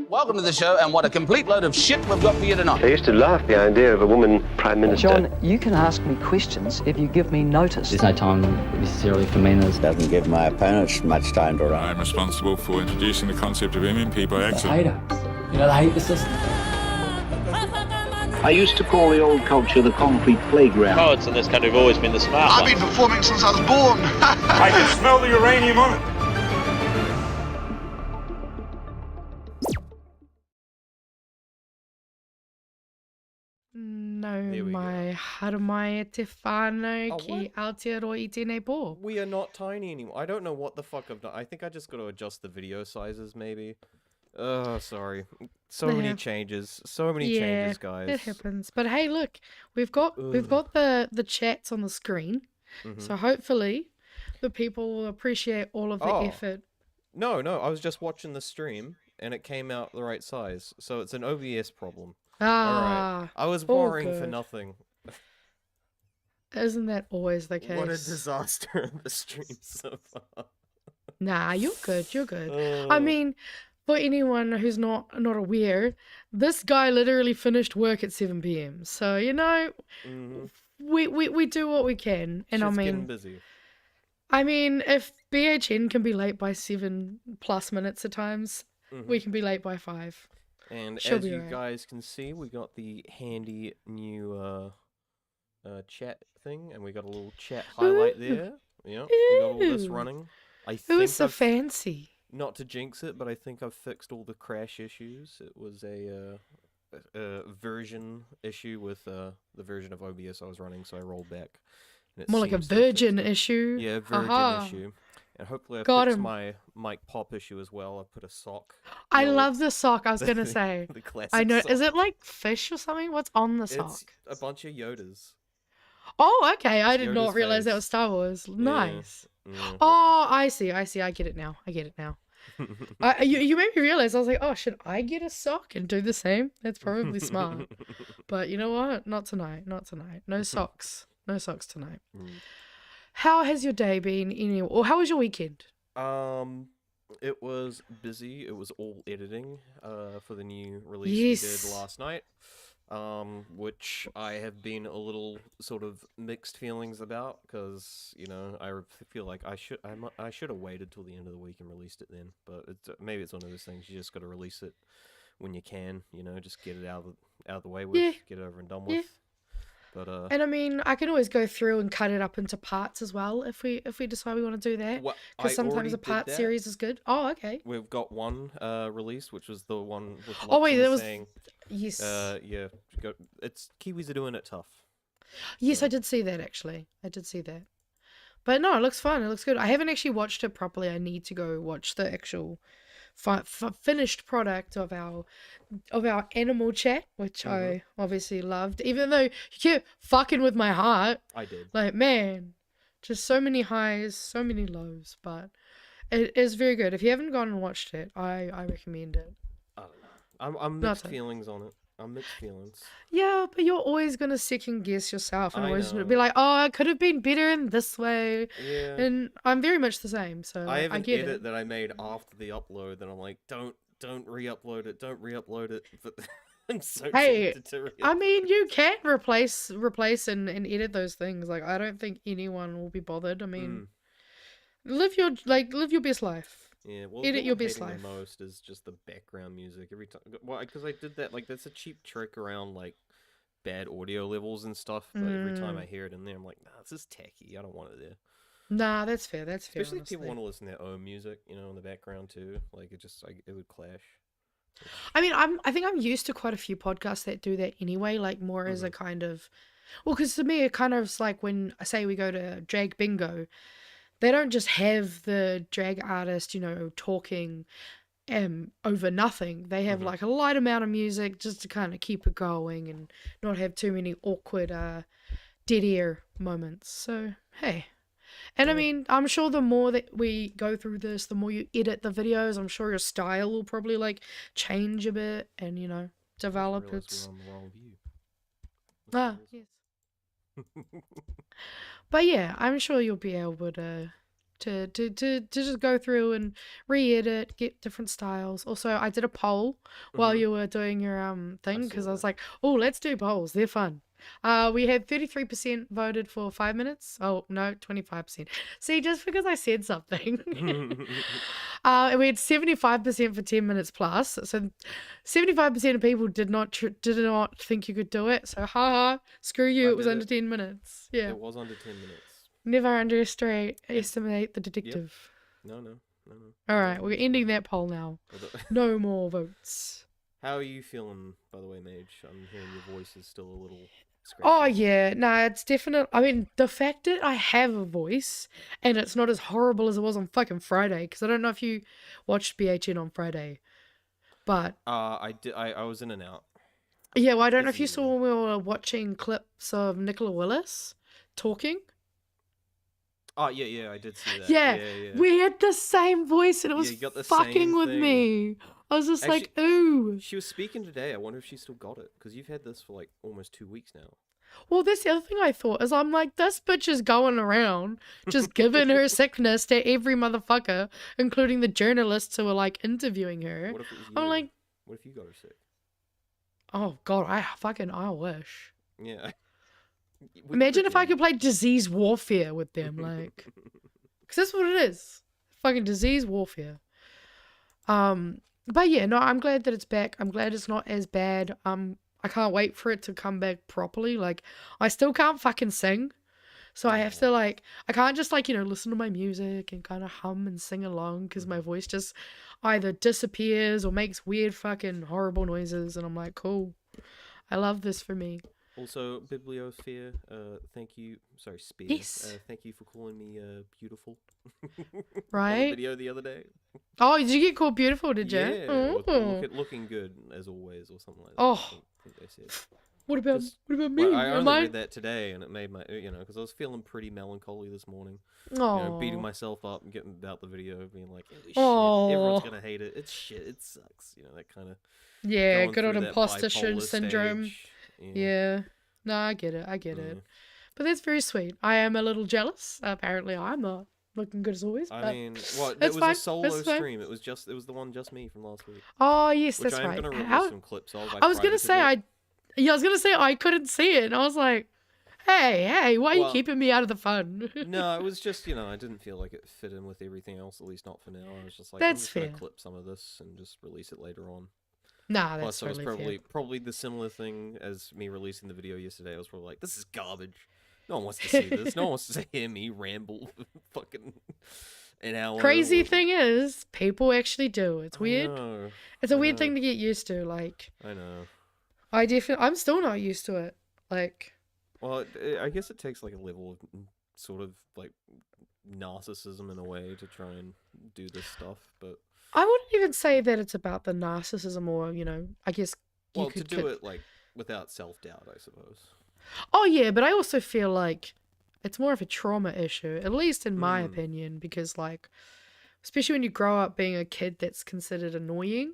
Welcome to the show, and what a complete load of shit we've got for you tonight. I used to laugh at the idea of a woman prime minister. John, you can ask me questions if you give me notice. There's no time necessarily for manners. Doesn't give my opponents much time to run. I'm responsible for introducing the concept of aiming people They exit. hate us. You know, they hate the system. I used to call the old culture the concrete playground. Poets in this country have always been the smart ones. I've been performing since I was born. I can smell the uranium on it. No mai haramai te whānau ki Aotearoa I tēnei pō. We are not tiny anymore. I don't know what the fuck I've done. I think I just got to adjust the video sizes, maybe. Oh, sorry. So many changes. So many changes, guys. It happens. But hey, look, we've got the chats on the screen. So hopefully the people will appreciate all of the effort. No, I was just watching the stream and it came out the right size. So it's an OBS problem. Alright. I was boring for nothing. Isn't that always the case? What a disaster of the stream so far. Nah, you're good. You're good. I mean, for anyone who's not aware, this guy literally finished work at 7 p.m. So, you know, we do what we can. And Shit's I mean, getting busy. I mean, if BHN can be late by 7+ minutes at times, we can be late by 5. And She'll as be you right. guys can see, we got the handy new chat thing, and we got a little chat highlight there. Yeah, we got all this running. I think Who's so fancy? Not to jinx it, but I think I've fixed all the crash issues. It was a version issue with the version of OBS I was running, so I rolled back. And it More like a seems to have fixed virgin it. issue. Yeah, virgin Aha. issue. And hopefully I Got fixed him. my mic pop issue as well. I put a sock. I The old- love the sock. I was gonna say. the classic I know. sock. Is it like fish or something? What's on the sock? It's a bunch of Yodas. Oh, okay. I did Yoda's not realize that face. was Star Wars. Nice. Yeah. Oh, I see. I get it now. You made me realize. I was like, oh, should I get a sock and do the same? That's probably smart. But you know what? Not tonight. No socks. No socks tonight. How has your day been? Or how was your weekend? It was busy. It was all editing for the new release we did last night, which I have been a little sort of mixed feelings about because you know I feel like I should have waited till the end of the week and released it then. But maybe it's one of those things you just got to release it when you can. You know, just get it out of the way with, get it over and done with. But and I mean, I can always go through and cut it up into parts as well if we decide we want to do that. Because sometimes a part series is good. Oh, okay. We've got one release, which was the one with Luxon saying, yes. Yeah, it's Kiwis are doing it tough. Yes, I did see that actually. I did see that. But no, it looks fun. It looks good. I haven't actually watched it properly. I need to go watch the actual finished product of our animal chat, which I obviously loved, even though you kept fucking with my heart. I did. Like, man, just so many highs, so many lows, but it is very good. If you haven't gone and watched it, I recommend it. I don't know. I'm mixed feelings on it. I'm mixed feelings. Yeah, but you're always gonna second guess yourself and I always know. be like, oh, it could have been better in this way. Yeah. And I'm very much the same, so I have I an get edit it. that I made after the upload that I'm like, don't re-upload it, don't re-upload it. But I'm so tempted to re-upload. I mean, you can replace and edit those things. Like, I don't think anyone will be bothered. I mean, live your best life. Yeah, well, edit what your I'm best hating life. the most is just the background music every time. Well, because I did that, like, that's a cheap trick around, like, bad audio levels and stuff. But every time I hear it in there, I'm like, nah, this is tacky. I don't want it there. Nah, that's fair. That's fair. Especially if people honestly. want to listen to their own music, you know, in the background too. Like, it just, like, it would clash. I mean, I think I'm used to quite a few podcasts that do that anyway. Like, more as a kind of, well, because to me, it kind of is like when I say we go to drag bingo. They don't just have the drag artist, you know, talking over nothing. They have like a light amount of music just to kind of keep it going and not have too many awkward dead air moments. So, hey. And I mean, I'm sure the more that we go through this, the more you edit the videos, I'm sure your style will probably like change a bit and, you know, develop its... We're on the wrong view. Yes. But yeah, I'm sure you'll be able to to just go through and re-edit, get different styles. Also, I did a poll while you were doing your thing because I was like, oh, let's do polls. They're fun. We had 33% voted for 5 minutes. Oh, no, 25%. See, just because I said something. And we had 75% for 10 minutes plus. So 75% of people did not think you could do it. So haha, screw you. It was under 10 minutes. Yeah. It was under 10 minutes. Never underestimate the detective. Yep. No. All right, we're ending that poll now. No more votes. How are you feeling, by the way, Mage? I'm hearing your voice is still a little scratchy. Oh, yeah. No, it's definite. I mean, the fact that I have a voice and it's not as horrible as it was on fucking Friday, because I don't know if you watched BHN on Friday, but... I did. I was in and out. Yeah, well, I don't know if you saw when we were watching clips of Nicola Willis talking. Oh, yeah, I did see that. Yeah, we had the same voice and it was you got the fucking same with thing. me. I was just like, ooh. She was speaking today. I wonder if she still got it, because you've had this for like almost 2 weeks now. Well, that's the other thing I thought, is I'm like, this bitch is going around just giving her sickness to every motherfucker, including the journalists who were like interviewing her. What if it was you? I'm like, what if you got her sick? oh God, I wish. Yeah. Imagine if I could play disease warfare with them, like, because that's what it is, fucking disease warfare. But yeah, no, I'm glad that it's back. I'm glad it's not as bad. I can't wait for it to come back properly. Like, I still can't fucking sing, so I have to like, I can't just like, listen to my music and kind of hum and sing along, because my voice just either disappears or makes weird fucking horrible noises, and I'm like, cool, I love this for me. Also, Bibliosphere, thank you. Sorry, Spear. Yes. Thank you for calling me beautiful. Right? On the video the other day. Oh, did you get called beautiful, did you? Yeah. Oh. Looking good, as always, or something like that. Oh. I think they said. What about me? Well, I only read that today, and it made my, because I was feeling pretty melancholy this morning. Beating myself up and getting about the video, being like, shit, everyone's gonna hate it. It's shit. It sucks. That kind of. Yeah, good old imposter syndrome. Yeah. No, I get it. But that's very sweet. I am a little jealous. Apparently, I'm not looking good as always. I mean, it was a solo stream. It was the one just me from last week. Oh yes, that's right. Which I'm gonna release some clips of. I was gonna say I couldn't see it, and I was like, hey, why are you keeping me out of the fun? No, it was just I didn't feel like it fit in with everything else. At least not for now. I was just like, that's I'm fair. Gonna clip some of this and just release it later on. Nah, that's Plus, totally it was fair. probably the similar thing as me releasing the video yesterday. I was probably like, this is garbage. No one wants to see this. No one wants to hear me ramble fucking an hour. Crazy thing is, people actually do. It's weird. Know. It's a weird thing to get used to. Like, I know. I'm still not used to it. Like, well, I guess it takes like a level of sort of like narcissism in a way to try and do this stuff, but. I wouldn't even say that it's about the narcissism, or I guess you could do it like without self-doubt, I suppose. Oh yeah, but I also feel like it's more of a trauma issue, at least in my opinion, because like, especially when you grow up being a kid that's considered annoying,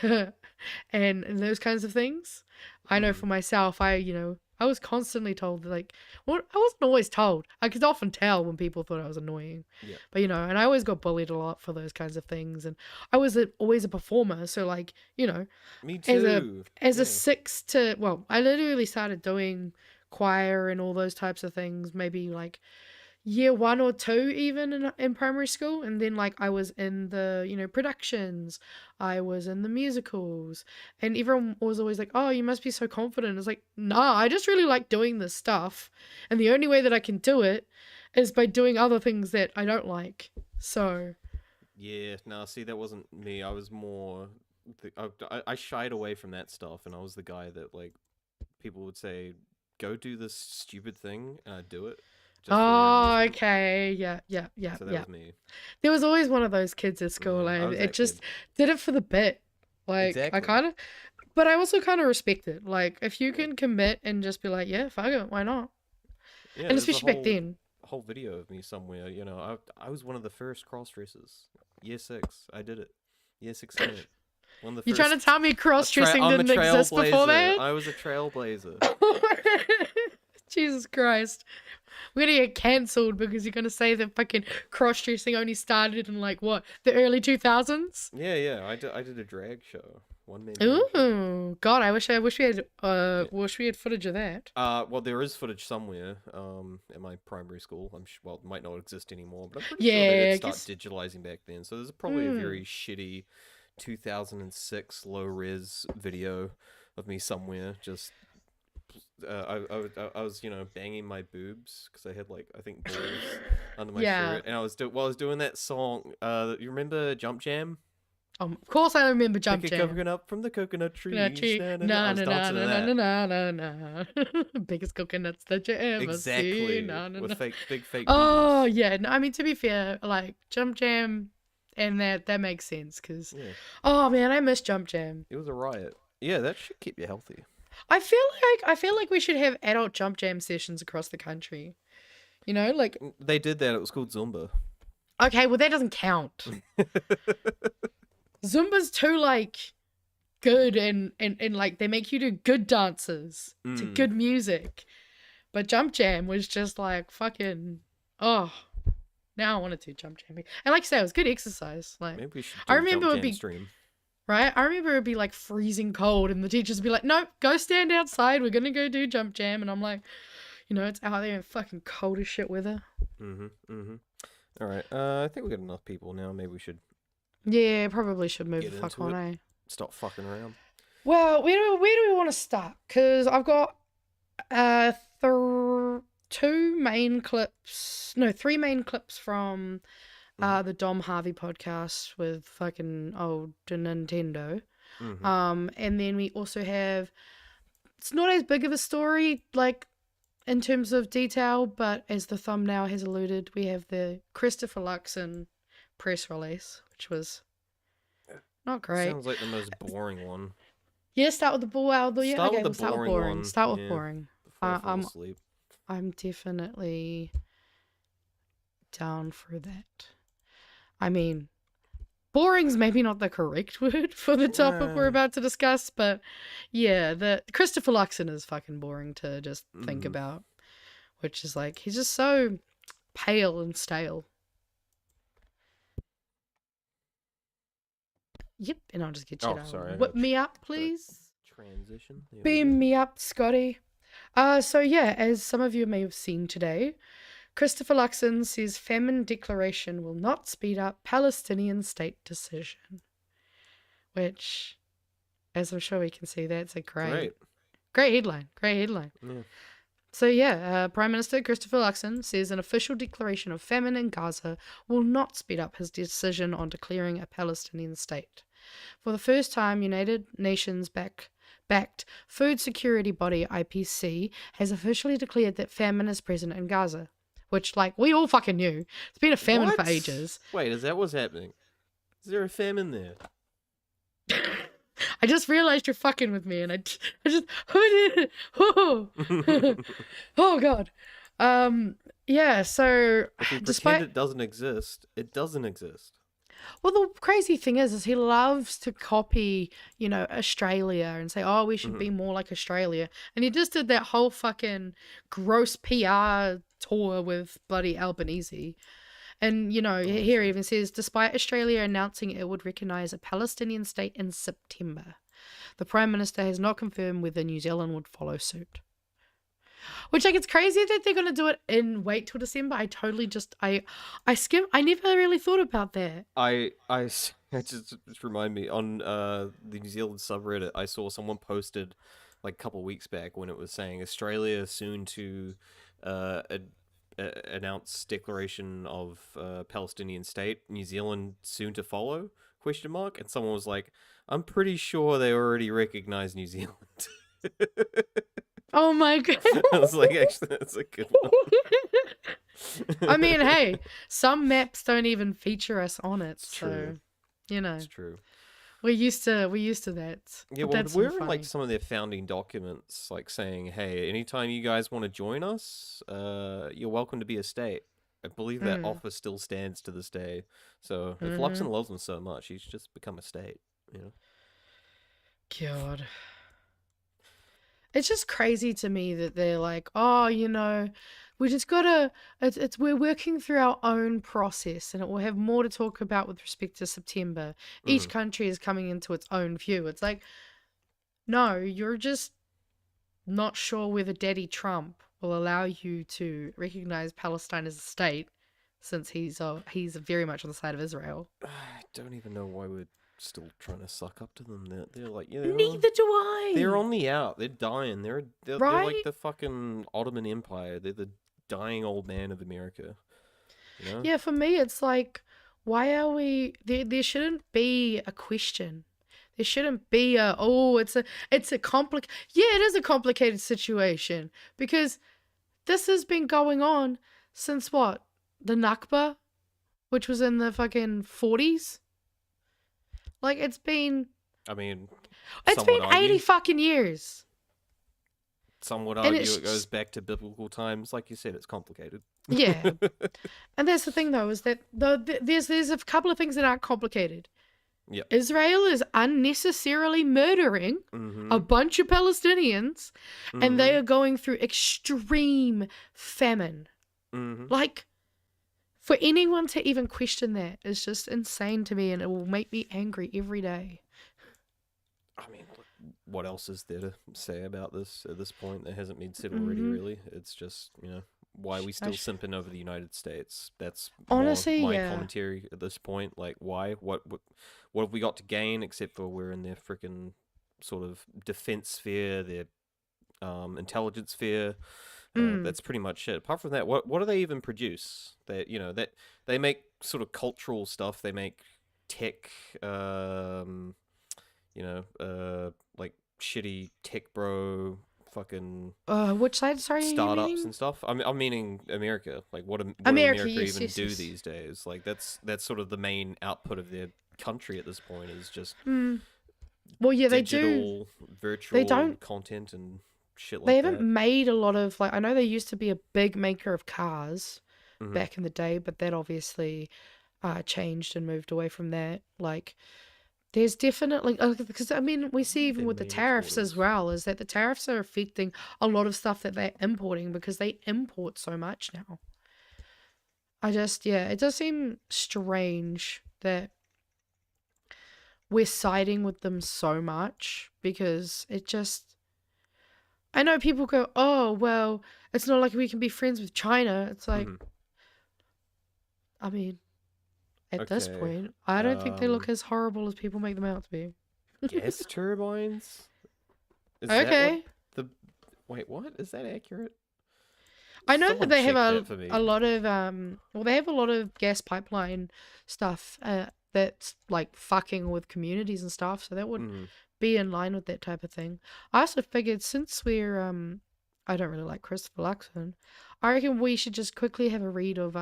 and those kinds of things. I know for myself, I was constantly told, like, well, I wasn't always told. I could often tell when people thought I was annoying. Yeah. But, and I always got bullied a lot for those kinds of things. And I was always a performer. So, like, me too. As a 6 to, well, I literally started doing choir and all those types of things, maybe like year 1 or 2 even in primary school. And then like I was in the productions, I was in the musicals, and everyone was always like, oh, you must be so confident. It's like, nah, I just really like doing this stuff, and the only way that I can do it is by doing other things that I don't like. So yeah, no, see, that wasn't me. I was more I shied away from that stuff, and I was the guy that like people would say, go do this stupid thing, and I'd do it. Oh, okay. Yeah. So that was me. There was always one of those kids at school. It just did it for the bit. Like, exactly. But I also kind of respect it. Like, if you can commit and just be like, yeah, fuck it, why not? Yeah, and especially back then. A whole video of me somewhere, I was one of the first cross-dressers. Year 6, I did it. Year 6, I did it. You're trying to tell me cross-dressing didn't exist before that? I was a trailblazer. Jesus Christ. We're gonna get cancelled because you're gonna say that fucking cross-dressing only started in like what, the early 2000s? Yeah. I did a drag show. One man drag show. Ooh, God, I wish we had footage of that. Well, there is footage somewhere. At my primary school. Well, it might not exist anymore, but I'm pretty sure Yeah, they I did start guess- digitalizing back then. So there's probably a very shitty 2006 low-res video of me somewhere. Just I was banging my boobs because I had like I think balls under my shirt, and I was doing that song. You remember Jump Jam? Of course I remember Jump Pick a Jam. coconut up from the coconut tree. Na I was dancing to that. na. Biggest coconuts that you ever Exactly. see. Na, na, na. With big fake. Oh boobies. yeah, no, I mean to be fair, like Jump Jam, and that makes sense because Yeah. oh man, I miss Jump Jam. It was a riot. Yeah, that should keep you healthy. I feel like we should have adult Jump Jam sessions across the country. You know, like They did that. It was called Zumba. okay, well that doesn't count. Zumba's too like good and like they make you do good dances to good music. But Jump Jam was just like fucking now I want to do Jump Jam. And like I said, it was good exercise. Like Maybe we should. I Do a remember Jump it would Jam be stream. right. I remember it'd be like freezing cold and the teachers would be like, "Nope, go stand outside. We're gonna go do Jump Jam." And I'm like, it's out there in fucking cold as shit weather. All right. I think we got enough people now. Maybe we should Yeah, probably should move Get the fuck into on, it. eh? stop fucking around. Well, where do we want to start? Because I've got three main clips from the Dom Harvey podcast with fucking old Nintendo. And then we also have, it's not as big of a story, like, in terms of detail, but as the thumbnail has alluded, we have the Christopher Luxon press release, which was not great. Sounds like the most boring one. Yeah, start with the ball. Start with the we'll start with boring boring. one, Start with yeah. boring. Before I fall asleep. I'm definitely down for that. I mean, boring's maybe not the correct word for the topic we're about to discuss, but yeah, the Christopher Luxon is fucking boring to just think about, which is like, he's just so pale and stale. Yep, and I'll just get you sorry, I whip got me up, please. Transition. There we go. Beam me up, Scotty. So yeah, as some of you may have seen today, Christopher Luxon says famine declaration will not speed up Palestinian State decision. Which, as I'm sure we can see, that's a great headline. Great headline. Yeah. So yeah, Prime Minister Christopher Luxon says an official declaration of famine in Gaza will not speed up his decision on declaring a Palestinian state. For the first time, United Nations backed food security body IPC has officially declared that famine is present in Gaza, which, like, we all fucking knew. It's been a famine for What? ages. Wait, is that what's happening? Is there a famine there? I just realized you're fucking with me, and I just oh god. Yeah. So If we despite pretend it doesn't exist, it doesn't exist. well, the crazy thing is he loves to copy, Australia and say, oh, we should be more like Australia. And he just did that whole fucking gross PR tour with bloody Albanese. And, here he even says, despite Australia announcing it would recognise a Palestinian state in September, the Prime Minister has not confirmed whether New Zealand would follow suit. Which, like, it's crazy that they're going to do it and wait till December. I totally just, I never really thought about that. It just remind me, on the New Zealand subreddit, I saw someone posted, like, a couple weeks back when it was saying Australia soon to announce declaration of Palestinian state, New Zealand soon to follow, ? And someone was like, I'm pretty sure they already recognize New Zealand. Oh my god. I was like, actually, that's a good one. I mean, hey, some maps don't even feature us on it, so true. It's true. we're used to that. Yeah, But well, that's we're funny. in like some of their founding documents, like saying, "Hey, anytime you guys want to join us, you're welcome to be a state." I believe that offer still stands to this day. So if Luxon loves them so much, he's just become a state. God. It's just crazy to me that they're like, oh, we just gotta, we're working through our own process, and it will have more to talk about with respect to September. Each country is coming into its own view. It's like, no, you're just not sure whether Daddy Trump will allow you to recognize Palestine as a state, since he's very much on the side of Israel. I don't even know why we're still trying to suck up to them. They're like, Neither do I. They're on the out. They're dying. They're like the fucking Ottoman Empire. They're the dying old man of America. You know? Yeah, for me, it's like, why are we? There shouldn't be a question. There shouldn't be it's a complicated. Yeah, it is a complicated situation, because this has been going on since what? The Nakba, which was in the fucking 40s. Like, it's been 80 fucking years. Some would argue it goes back to biblical times. Like you said, it's complicated. Yeah. And that's the thing, though, is that there's a couple of things that aren't complicated. Yeah. Israel is unnecessarily murdering a bunch of Palestinians, and they are going through extreme famine. Like, for anyone to even question that is just insane to me, and it will make me angry every day. I mean, what else is there to say about this at this point that hasn't been said already, really? It's just, why are we still simping over the United States? That's honestly my commentary at this point. Like, why? What have we got to gain except for we're in their freaking sort of defense sphere, their intelligence sphere? That's pretty much it. Apart from that, what do they even produce? That they make sort of cultural stuff. They make tech, like shitty tech bro fucking which side? Sorry, startups and stuff. I'm meaning America. Like, what America even do these days? Like, that's sort of the main output of their country at this point, is just well, yeah, digital, virtual content and shit like that. They haven't made a lot of, like, I know they used to be a big maker of cars back in the day, but that obviously changed and moved away from that. Like, there's definitely, because I mean, we see even with the tariffs as well, is that the tariffs are affecting a lot of stuff that they're importing, because they import so much now. It does seem strange that we're siding with them so much, because it just, I know people go, oh, well, it's not like we can be friends with China. It's like, I mean, at this point, I don't think they look as horrible as people make them out to be. Gas turbines? Wait, what? Is that accurate? I know that they have a lot of they have a lot of gas pipeline stuff that's like fucking with communities and stuff, so that would be in line with that type of thing. I also figured, since we're I don't really like Christopher Luxon, I reckon we should just quickly have a read of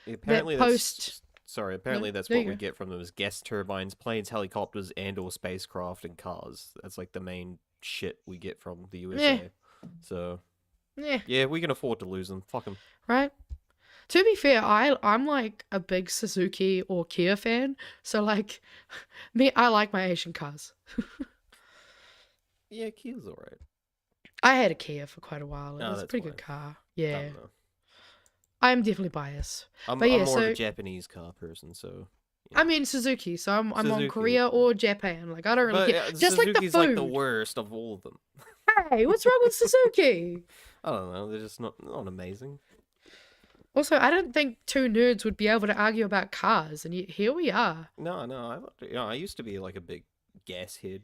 apparently that post. Apparently that's what we get from them, is gas turbines, planes, helicopters, and or spacecraft and cars. That's like the main shit we get from the USA. Yeah. So yeah, we can afford to lose them. Fuck them. Right. To be fair, I'm like a big Suzuki or Kia fan, so like I like my Asian cars. Yeah, Kia's alright. I had a Kia for quite a while. It was a pretty good car. Yeah. I'm definitely biased. I'm more of a Japanese car person, so. Yeah. I mean Suzuki, so I'm on Korea or Japan. Like, I don't really care. Just Suzuki's like the food. Like the worst of all of them. Hey, what's wrong with Suzuki? I don't know. They're just not amazing. Also, I don't think two nerds would be able to argue about cars, and yet here we are. No. I used to be like a big gas head.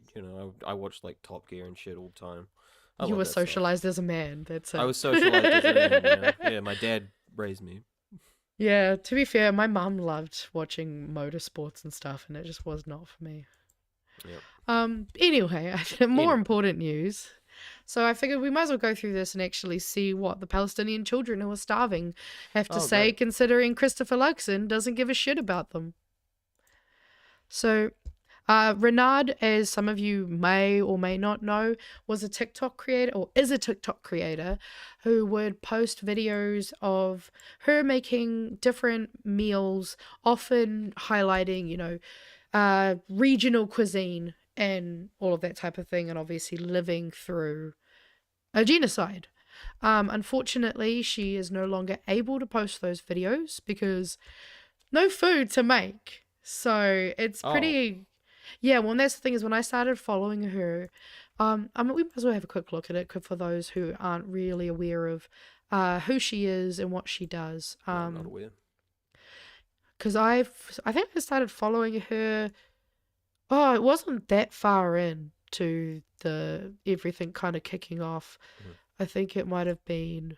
I watched like Top Gear and shit all the time. You were socialized as a man. That's it. I was socialized as a man. Yeah, my dad raised me. Yeah, to be fair, my mum loved watching motorsports and stuff, and it just was not for me. Yep. Anyway, more important news. So I figured we might as well go through this and actually see what the Palestinian children who are starving have to say, great. Considering Christopher Luxon doesn't give a shit about them. So Renard, as some of you may or may not know, was a TikTok creator, or is a TikTok creator, who would post videos of her making different meals, often highlighting, regional cuisine and all of that type of thing, and obviously living through a genocide. Unfortunately, she is no longer able to post those videos because no food to make. So it's pretty... Yeah, well, and that's the thing is when I started following her, we might as well have a quick look at it for those who aren't really aware of who she is and what she does. I'm not aware. Because I think I started following her, it wasn't that far in to the everything kind of kicking off. I think it might have been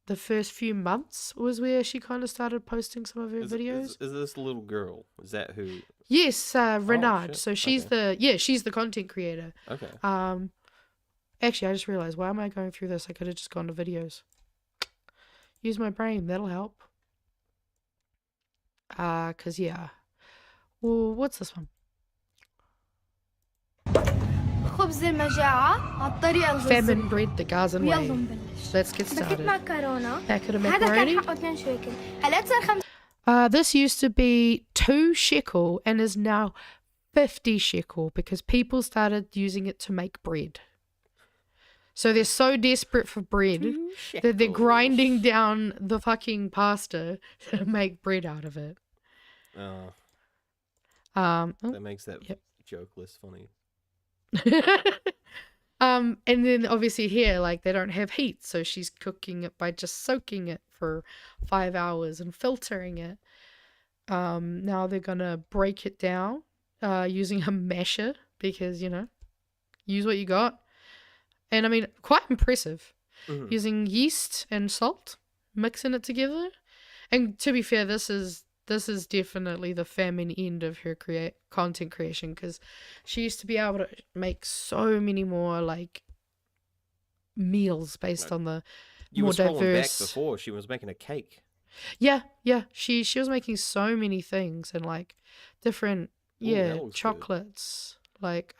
the first few months was where she kind of started posting some of her videos. Is this the little girl? Is that who? Yes, Renard. Shit. So she's she's the content creator. Okay. Actually, I just realized, why am I going through this? I could have just gone to videos. Use my brain, that'll help. Cause yeah. Well, what's this one? Famine bred the Gazan way. Let's get started. Packet of macaroni. This used to be 2 shekel and is now 50 shekel because people started using it to make bread. So they're so desperate for bread that they're grinding down the fucking pasta to make bread out of it. That makes that joke less funny. And then obviously here, like, they don't have heat, so she's cooking it by just soaking it for 5 hours and filtering it. Now they're gonna break it down using a masher because, you know, use what you got. And I mean, quite impressive. Using yeast and salt, mixing it together. And to be fair, this is definitely the Famine end of her content creation, because she used to be able to make so many more like meals based on the more diverse. Back before she was making a cake. Yeah, she was making so many things and like different chocolates good. Like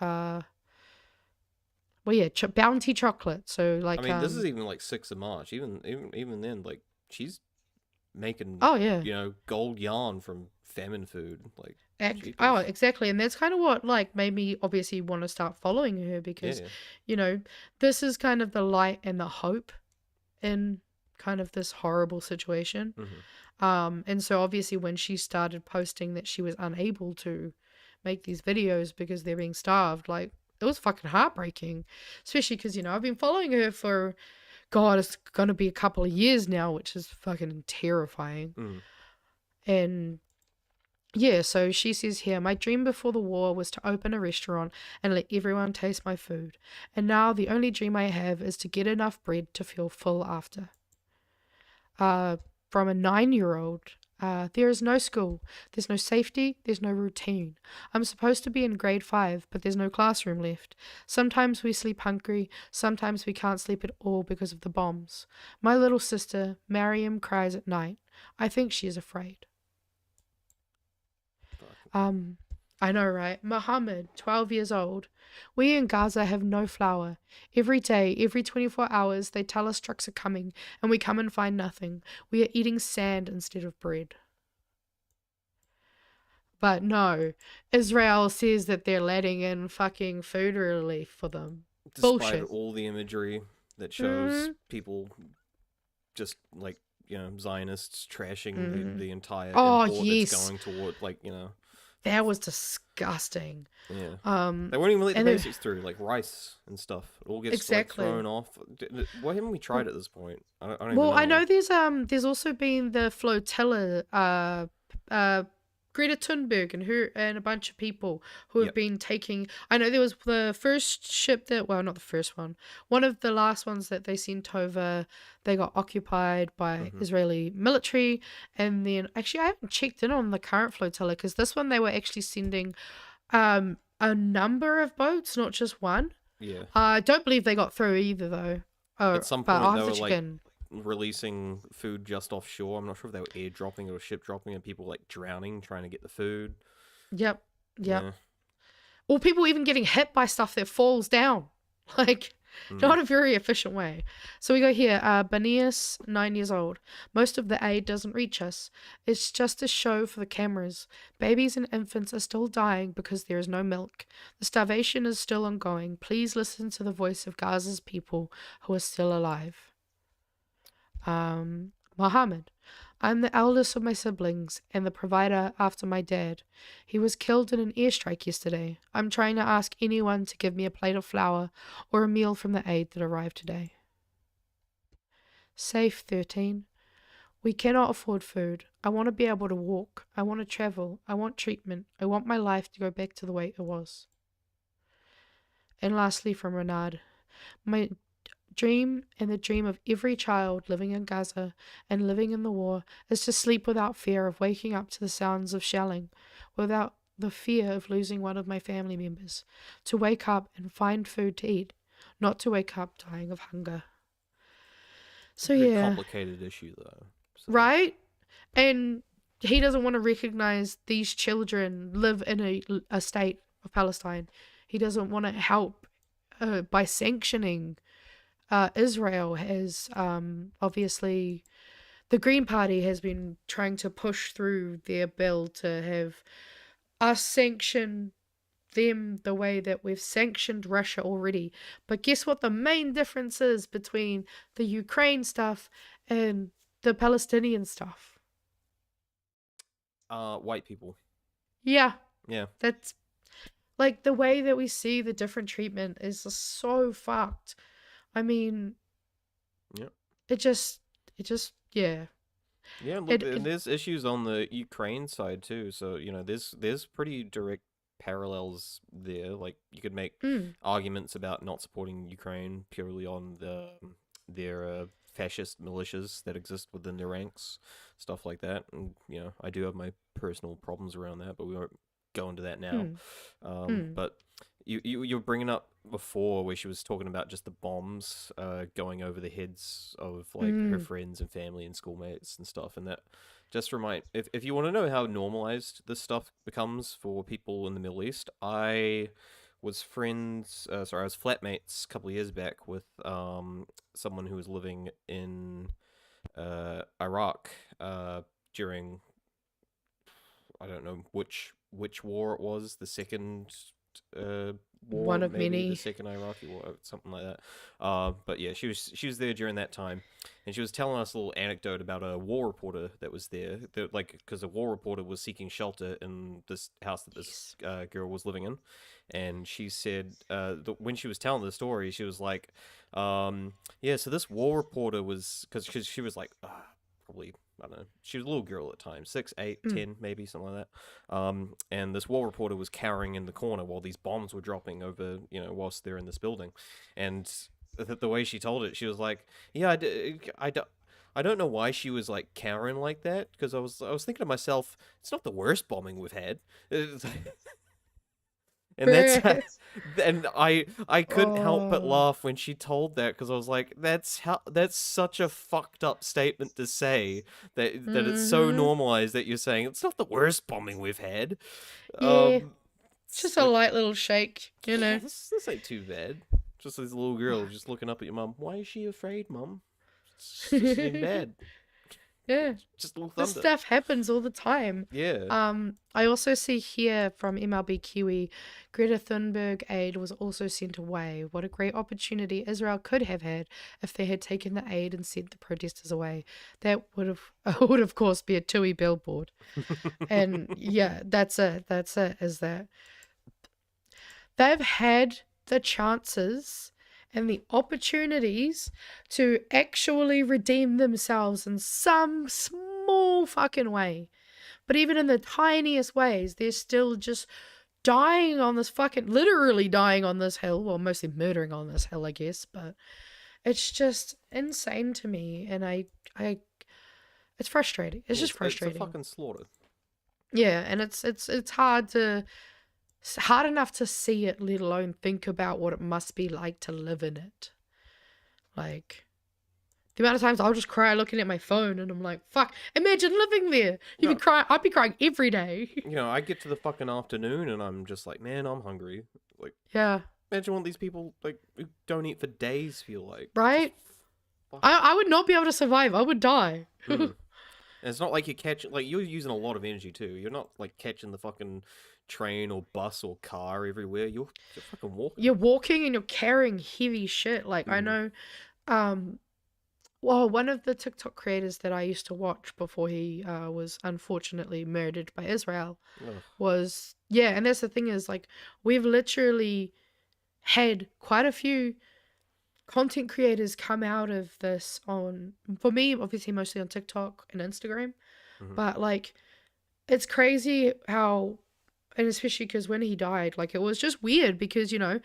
bounty chocolate. So like I mean, this is even like 6th of March. Even then, like she's making you know, gold yarn from famine food, like exactly. And that's kind of what like made me obviously want to start following her, because you know, this is kind of the light and the hope in kind of this horrible situation. And so obviously when she started posting that she was unable to make these videos because they're being starved, like it was fucking heartbreaking, especially because, you know, I've been following her for God, it's gonna be a couple of years now, which is fucking terrifying. And yeah, so she says here, my dream before the war was to open a restaurant and let everyone taste my food. And now the only dream I have is to get enough bread to feel full after. From a 9-year-old, there is no school, there's no safety, there's no routine. I'm supposed to be in grade 5, but there's no classroom left. Sometimes we sleep hungry, sometimes we can't sleep at all because of the bombs. My little sister, Mariam, cries at night. I think she is afraid. I know, right? Muhammad, 12 years old. We in Gaza have no flour. Every day, every 24 hours, they tell us trucks are coming, and we come and find nothing. We are eating sand instead of bread. But no, Israel says that they're letting in fucking food relief for them. Despite Bullshit. all the imagery that shows people just like, you know, Zionists trashing the entire import that's going toward, like, you know. That was disgusting. Yeah. They won't even let the basics through, like rice and stuff. It all gets like, thrown off. Why haven't we tried at this point? I don't even know. I know there's also been the flotilla, Greta Thunberg and a bunch of people who have been taking. I know there was the first ship that, well, not the first one. One of the last ones that they sent over, they got occupied by Israeli military. And then, actually, I haven't checked in on the current flotilla, because this one they were actually sending a number of boats, not just one. Yeah. I don't believe they got through either, though. At some point, they were like releasing food just offshore. I'm not sure if they were airdropping or ship dropping, and people like drowning trying to get the food. Yep. Yeah. Or people even getting hit by stuff that falls down. Like, Not a very efficient way. So we go here, Banias, 9 years old. Most of the aid doesn't reach us. It's just a show for the cameras. Babies and infants are still dying because there is no milk. The starvation is still ongoing. Please listen to the voice of Gaza's people who are still alive. Mohammed. I'm the eldest of my siblings and the provider after my dad. He was killed in an airstrike yesterday. I'm trying to ask anyone to give me a plate of flour or a meal from the aid that arrived today. Safe, 13. We cannot afford food. I want to be able to walk. I want to travel. I want treatment. I want my life to go back to the way it was. And lastly, from Renard. My dream and the dream of every child living in Gaza and living in the war is to sleep without fear of waking up to the sounds of shelling, without the fear of losing one of my family members, to wake up and find food to eat, not to wake up dying of hunger. So Very yeah, complicated issue though. So. right? And he doesn't want to recognize these children live in a state of Palestine. He doesn't want to help by sanctioning Israel. Has obviously the Green Party has been trying to push through their bill to have us sanction them the way that we've sanctioned Russia already. But guess what the main difference is between the Ukraine stuff and the Palestinian stuff? White people. Yeah. Yeah. That's like the way that we see the different treatment is just so fucked. I mean, yeah. It just, yeah. Yeah, look, and there's issues on the Ukraine side too. So there's pretty direct parallels there. Like you could make arguments about not supporting Ukraine purely on their fascist militias that exist within their ranks, stuff like that. And I do have my personal problems around that, but we won't go into that now. But you were bringing up before where she was talking about just the bombs going over the heads of like her friends and family and schoolmates and stuff, and that just if you want to know how normalized this stuff becomes for people in the Middle East, I was flatmates a couple of years back with someone who was living in Iraq during, I don't know which war it was, the second war, one of maybe many, the second Iraqi war, something like that. But yeah, she was there during that time, and she was telling us a little anecdote about a war reporter that was there, because a war reporter was seeking shelter in this house that this girl was living in, and she said when she was telling the story, she was like, yeah, so this war reporter was, because she was like probably, I don't know, she was a little girl at the time, 6, 8, 10, maybe, something like that. And this war reporter was cowering in the corner while these bombs were dropping over, whilst they're in this building. And the way she told it, she was like, yeah, I don't know why she was like cowering like that, because I was thinking to myself, it's not the worst bombing we've had. And and I couldn't help but laugh when she told that, because I was like, that's such a fucked up statement to say, that it's so normalized that you're saying it's not the worst bombing we've had. Yeah, it's just a light little shake, Yeah, this ain't too bad. Just this little girl just looking up at your mum. Why is she afraid, Mum? It's just in bed. Yeah, just a little this thunder. stuff happens all the time. Yeah. I also see here from MLB Kiwi, Greta Thunberg aid was also sent away. What a great opportunity Israel could have had if they had taken the aid and sent the protesters away. That would of course be a TUI billboard. And yeah, that's it. Is that they've had the chances and the opportunities to actually redeem themselves in some small fucking way. But even in the tiniest ways, they're still just dying on this literally dying on this hill. Well, mostly murdering on this hill, I guess. But it's just insane to me. And it's frustrating. It's just frustrating. It's a fucking slaughter. Yeah, and it's hard enough to see it, let alone think about what it must be like to live in it. Like, the amount of times I'll just cry looking at my phone, and I'm like, fuck, imagine living there. I'd be crying every day. I get to the fucking afternoon, and I'm just like, man, I'm hungry. Like, yeah. Imagine what these people like who don't eat for days feel like. Right? I would not be able to survive. I would die. And it's not like you're using a lot of energy too. You're not like catching the fucking train or bus or car everywhere. You're fucking walking. You're walking and you're carrying heavy shit. Like I know, well, one of the TikTok creators that I used to watch before he was unfortunately murdered by Israel was, and that's the thing is, like, we've literally had quite a few content creators come out of this for me, obviously mostly on TikTok and Instagram, but like, it's crazy how, and especially because when he died, like, it was just weird because, you know,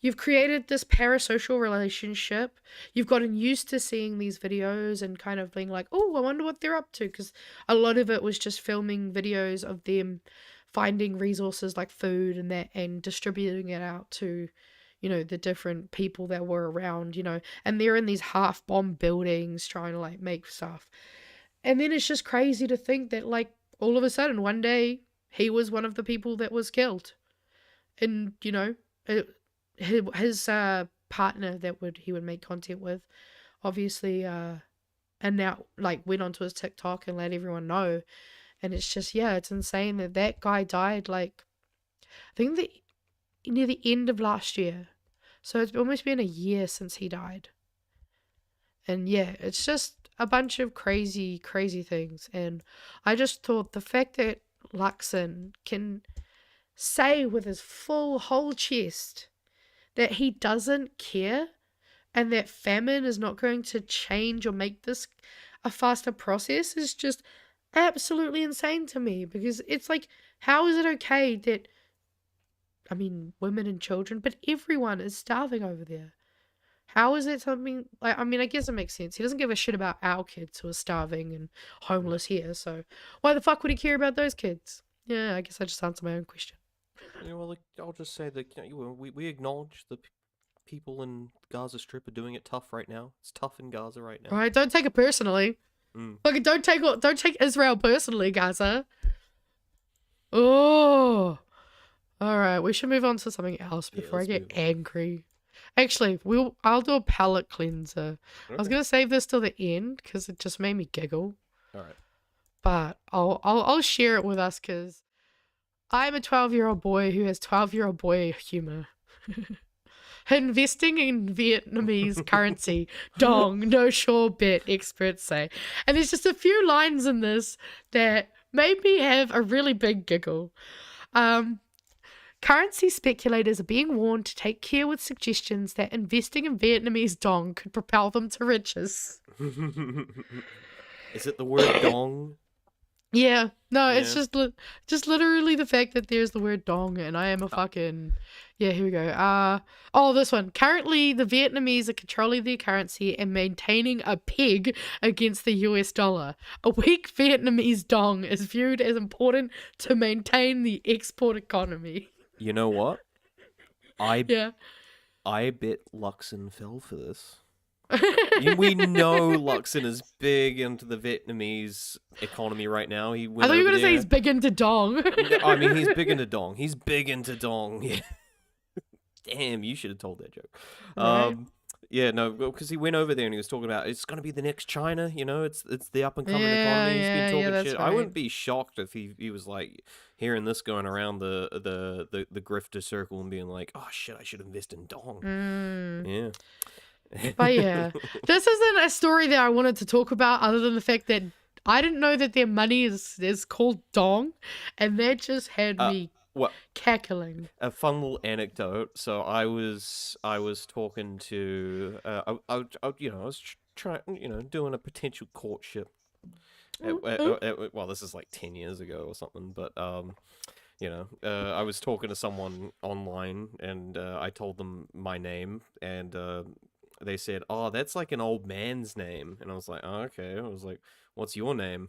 you've created this parasocial relationship. You've gotten used to seeing these videos and kind of being like, oh, I wonder what they're up to. Because a lot of it was just filming videos of them finding resources like food and that and distributing it out to, you know, the different people that were around, you know. And they're in these half-bombed buildings trying to, like, make stuff. And then it's just crazy to think that, like, all of a sudden, one day, he was one of the people that was killed. And, you know, his partner that he would make content with, obviously, and now, like, went onto his TikTok and let everyone know. And it's just, it's insane that guy died, like, I think near the end of last year. So it's almost been a year since he died. And it's just a bunch of crazy, crazy things. And I just thought the fact that Luxon can say with his whole chest that he doesn't care and that famine is not going to change or make this a faster process is just absolutely insane to me, because it's like, how is it okay that, I mean, women and children, but everyone is starving over there? How is it something, like, I mean, I guess it makes sense. He doesn't give a shit about our kids who are starving and homeless here, so why the fuck would he care about those kids? Yeah, I guess I just answered my own question. Yeah, well, like, I'll just say that, you know, we acknowledge the people in Gaza Strip are doing it tough right now. It's tough in Gaza right now. Right, don't take it personally. Like, don't take Israel personally, Gaza. Oh, all right. We should move on to something else before I get angry. Actually, I'll do a palate cleanser. I was gonna save this till the end because it just made me giggle. All right. But I'll share it with us because I'm a 12-year-old boy who has 12-year-old boy humor. Investing in Vietnamese currency, dong, no sure bet, experts say. And there's just a few lines in this that made me have a really big giggle. Currency speculators are being warned to take care with suggestions that investing in Vietnamese dong could propel them to riches. Is it the word dong? Yeah, no, it's just literally the fact that there's the word dong, and I am a fucking, here we go. This one. Currently, the Vietnamese are controlling their currency and maintaining a peg against the US dollar. A weak Vietnamese dong is viewed as important to maintain the export economy. You know what? I bet Luxon fell for this. We know Luxon is big into the Vietnamese economy right now. I thought you were going to say he's big into dong. I mean, he's big into dong. He's big into dong. Yeah. Damn, you should have told that joke. Right. Yeah, no, because he went over there and he was talking about it's going to be the next China, you know, it's the up and coming economy. He's been talking shit. Right. I wouldn't be shocked if he was like hearing this going around the grifter circle and being like, oh shit, I should invest in dong. Yeah. But yeah, this isn't a story that I wanted to talk about other than the fact that I didn't know that their money is called dong, and that just had me cackling. A fun little anecdote. So I was talking to I was trying, doing a potential courtship. Well, this is like 10 years ago or something, but I was talking to someone online and I told them my name and they said, oh, that's like an old man's name. And I was like, oh, okay. I was like, what's your name?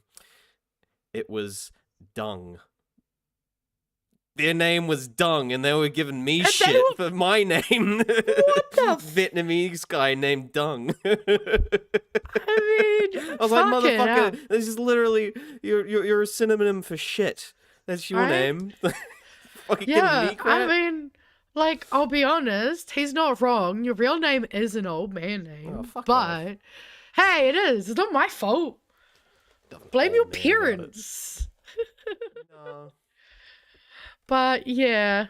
It was Dung. Their name was Dung, and they were giving me shit for my name. What the Vietnamese guy named Dung. I was like, motherfucker, this is literally, you're a synonym for shit. That's your name. Fucking kidding me, crap? I mean, Like, I'll be honest, he's not wrong. Your real name is an old man name. Oh, fuck but, off. hey, it is. It's not my fault. Blame your parents. No. But, yeah.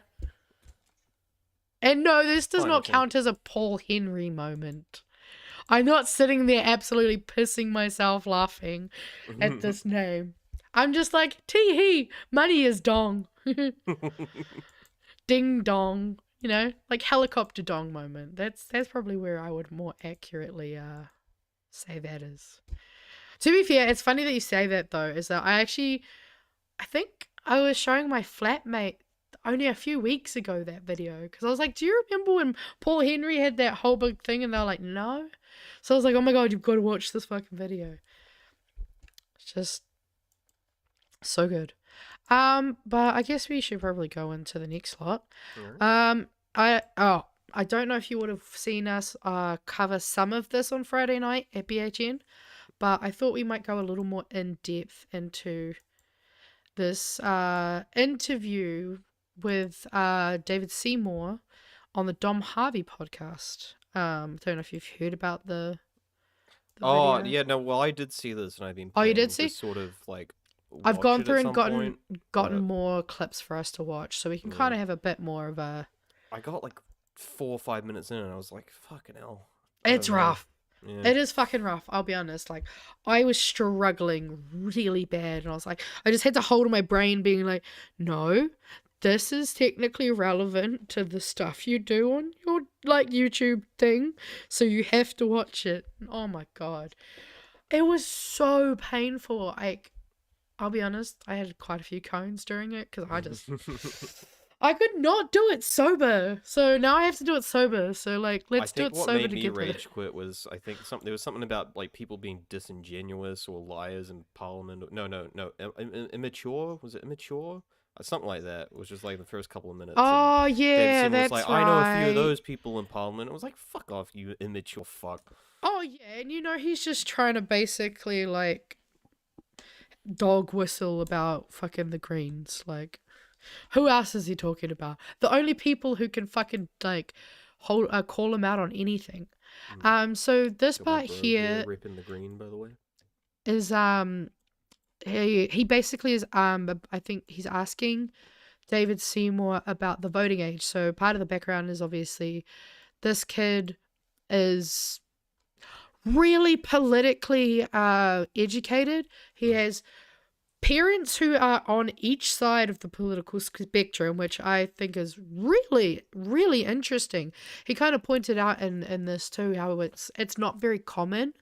And no, this does Fine, not okay. count as a Paul Henry moment. I'm not sitting there absolutely pissing myself laughing at this name. I'm just like, tee-hee, money is dong. Ding dong. You know, like helicopter dong moment. That's probably where I would more accurately say that is. To be fair, it's funny that you say that though, is that I think I was showing my flatmate only a few weeks ago that video, because I was like, do you remember when Paul Henry had that whole big thing? And they were like, no. So I was like, oh my god, you've got to watch this fucking video. It's just so good. But I guess we should probably go into the next lot. Alright. I don't know if you would have seen us cover some of this on Friday night at BHN, but I thought we might go a little more in depth into this interview with David Seymour on the Dom Harvey podcast. Don't know if you've heard about the Oh, video. yeah, no, well, I did see this, and I've been Oh, you planning did to see? sort of, like, I've watch gone it through at and some point, gotten but more clips for us to watch, so we can kind of have a bit more of a. I got, like, 4 or 5 minutes in, and I was like, fucking hell. It's rough. Yeah. It is fucking rough, I'll be honest. Like, I was struggling really bad, and I was like, I just had to hold my brain being like, no, this is technically relevant to the stuff you do on your, like, YouTube thing, so you have to watch it. Oh my god. It was so painful. Like, I'll be honest, I had quite a few cones during it, because I could not do it sober. So now I have to do it sober. So, like, let's do it sober what made me together. rage quit was, I think there was something about, like, people being disingenuous or liars in Parliament. No, immature? Was it immature? Something like that. It was just like the first couple of minutes. Oh, and yeah, David Seymour was that's like, I know a few of right. those people in Parliament. I was like, fuck off, you immature fuck. Oh, yeah, and you know, he's just trying to basically, like, dog whistle about fucking the Greens. Like, who else is he talking about? The only people who can fucking, like, call him out on anything. So this Got my part bro here ripping the green, by the way. is, he basically is, I think he's asking David Seymour about the voting age. So part of the background is obviously this kid is really politically educated. He has parents who are on each side of the political spectrum, which I think is really, really interesting. He kind of pointed out in this too how it's not very common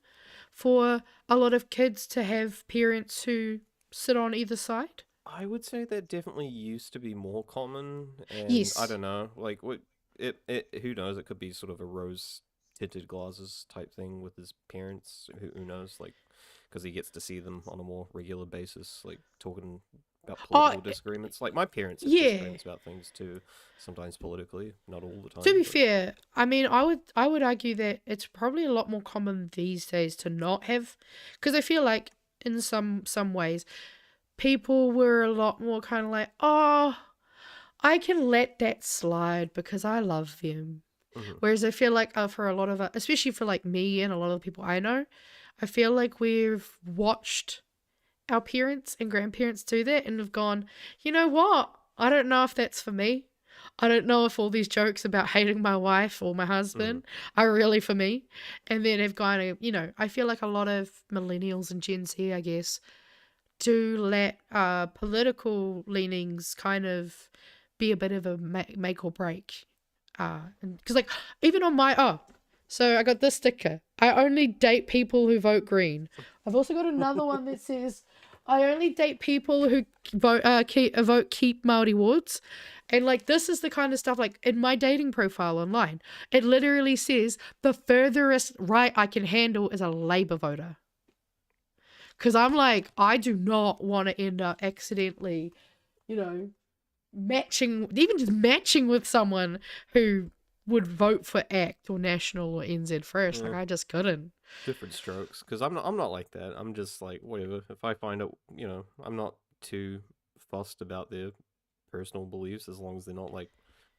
for a lot of kids to have parents who sit on either side. I would say that definitely used to be more common, and Yes. I don't know, like who knows? It could be sort of a rose-tinted glasses type thing with his parents. Who knows? Like, because he gets to see them on a more regular basis, like talking about political disagreements. Like my parents have disagreements about things too, sometimes politically, not all the time. To be but- fair, I mean, I would argue that it's probably a lot more common these days to not have, because I feel like in some ways, people were a lot more kind of like, oh, I can let that slide because I love them. Mhm. Whereas I feel like for a lot of, especially for like me and a lot of the people I know, I feel like we've watched our parents and grandparents do that and have gone, you know what? I don't know if that's for me. I don't know if all these jokes about hating my wife or my husband are really for me. And then have kind of, you know, I feel like a lot of millennials and Gen Z, I guess, do let political leanings kind of be a bit of a make or break. Because like, even on my, so I got this sticker. I only date people who vote green. I've also got another one that says, I only date people who vote keep Māori wards. And like, this is the kind of stuff, like in my dating profile online, it literally says the furthest right I can handle is a Labour voter. Because I'm like, I do not want to end up accidentally, you know, even just matching with someone who would vote for ACT or National or NZ first. Yeah. Like, I just couldn't. Different strokes, because I'm not like that. I'm just like, whatever. If I find it, you know, I'm not too fussed about their personal beliefs as long as they're not like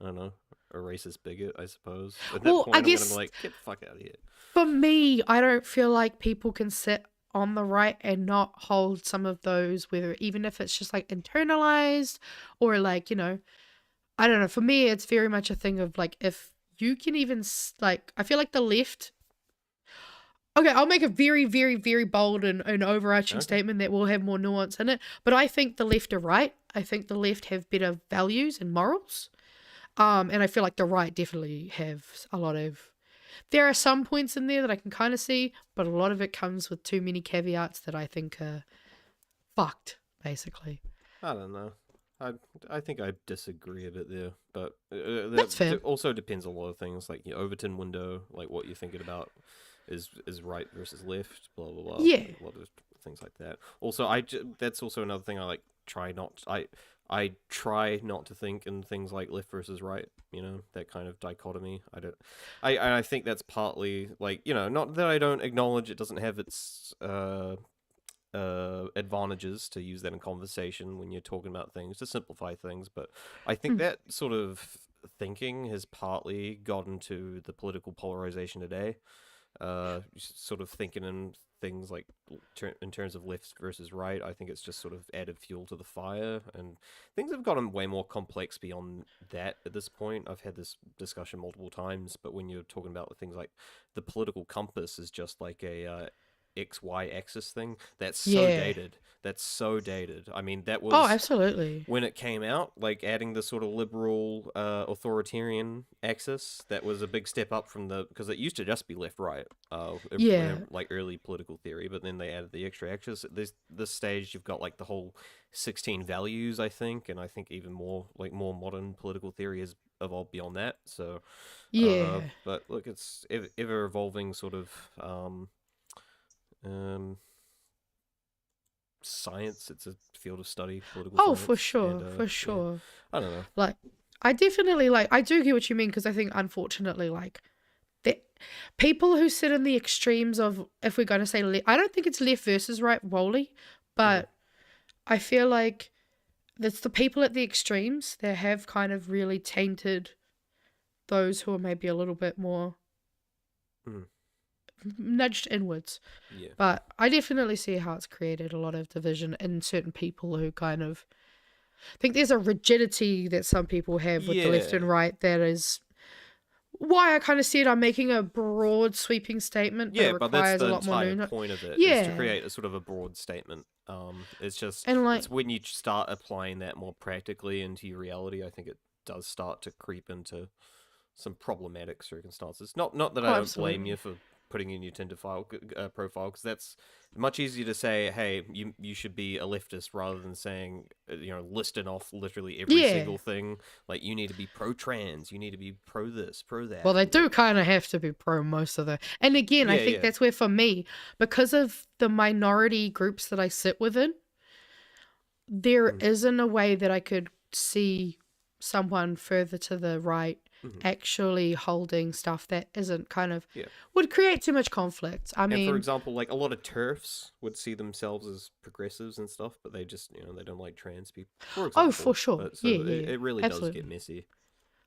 I don't know, a racist bigot, I suppose. At that Well, point, I I'm guess gonna be like, get the fuck out of here. for me, I don't feel like people can sit on the right and not hold some of those, whether even if it's just like internalized or like, you know, I don't know. For me, it's very much a thing of like, if you can even like, I feel like the left. Okay, I'll make a very, very, very bold and overarching statement that will have more nuance in it. But I think the left are right. I think the left have better values and morals. And I feel like the right definitely have a lot of. There are some points in there that I can kind of see, but a lot of it comes with too many caveats that I think are fucked, basically. I don't know. I think I disagree a bit there, but That's fair. It also depends on a lot of things, like your Overton window, like what you're thinking about is right versus left, blah blah blah. Yeah. Like, a lot of things like that. Also, that's also another thing I like. I try not to think in things like left versus right. You know, that kind of dichotomy. I think that's partly like, you know, not that I don't acknowledge it doesn't have its advantages to use that in conversation when you're talking about things to simplify things, but I think that sort of thinking has partly gotten to the political polarization today. Sort of thinking in things like in terms of left versus right, I think it's just sort of added fuel to the fire, and things have gotten way more complex beyond that at this point. I've had this discussion multiple times, but when you're talking about things like the political compass is just like a XY axis thing, that's so dated. That's so dated. I mean, that was absolutely when it came out, like adding the sort of liberal authoritarian axis. That was a big step up from because it used to just be left right, like early political theory, but then they added the extra axis. At this stage, you've got like the whole 16 values, I think, and I think even more modern political theory has evolved beyond that. So but look, it's ever evolving sort of science. It's a field of study, political science. for sure. Yeah. I don't know. Like, I definitely I do get what you mean, because I think unfortunately that people who sit in the extremes of, if we're going to say I don't think it's left versus right wholly, but I feel like it's the people at the extremes that have kind of really tainted those who are maybe a little bit more nudged inwards. But I definitely see how it's created a lot of division in certain people who kind of think there's a rigidity that some people have with the left and right that is why I kind of said I'm making a broad sweeping statement, but it but requires that's the a lot more entire point of it, is to create a sort of a broad statement. It's just, and it's when you start applying that more practically into your reality, I think it does start to creep into some problematic circumstances. Not that I don't blame you for putting in your Tinder profile, because that's much easier to say, hey, you should be a leftist, rather than saying, listing off literally every single thing. Like, you need to be pro-trans, you need to be pro-this, pro-that. Well, they do kind of have to be pro most of the... And again, I think that's where, for me, because of the minority groups that I sit within, there isn't a way that I could see someone further to the right actually holding stuff that isn't kind of would create too much conflict. I mean, for example, like a lot of TERFs would see themselves as progressives and stuff, but they just they don't like trans people. For example. Oh, for sure. So it really does get messy.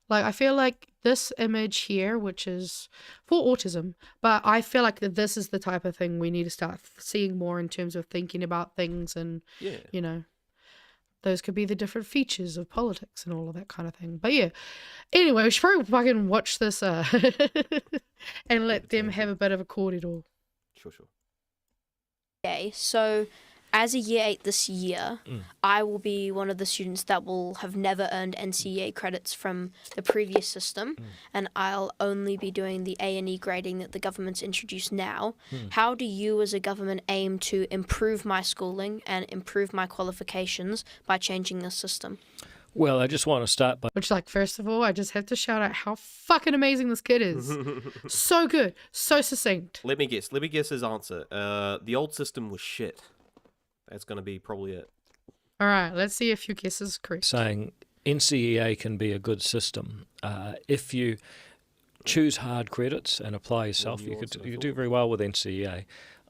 Like, I feel like this image here, which is for autism, but I feel like that this is the type of thing we need to start seeing more in terms of thinking about things, and those could be the different features of politics and all of that kind of thing. But anyway, we should probably fucking watch this and let them have a bit of a corridor. Sure. Okay, so as a year 8 this year, I will be one of the students that will have never earned NCEA credits from the previous system, and I'll only be doing the A&E grading that the government's introduced now. How do you as a government aim to improve my schooling and improve my qualifications by changing this system? Well, I just want to start by... Which, first of all, I just have to shout out how fucking amazing this kid is. So good. So succinct. Let me guess his answer. The old system was shit. That's going to be probably it. All right, let's see if your guess is correct. Saying NCEA can be a good system. If you choose hard credits and apply yourself, you could do very well with NCEA.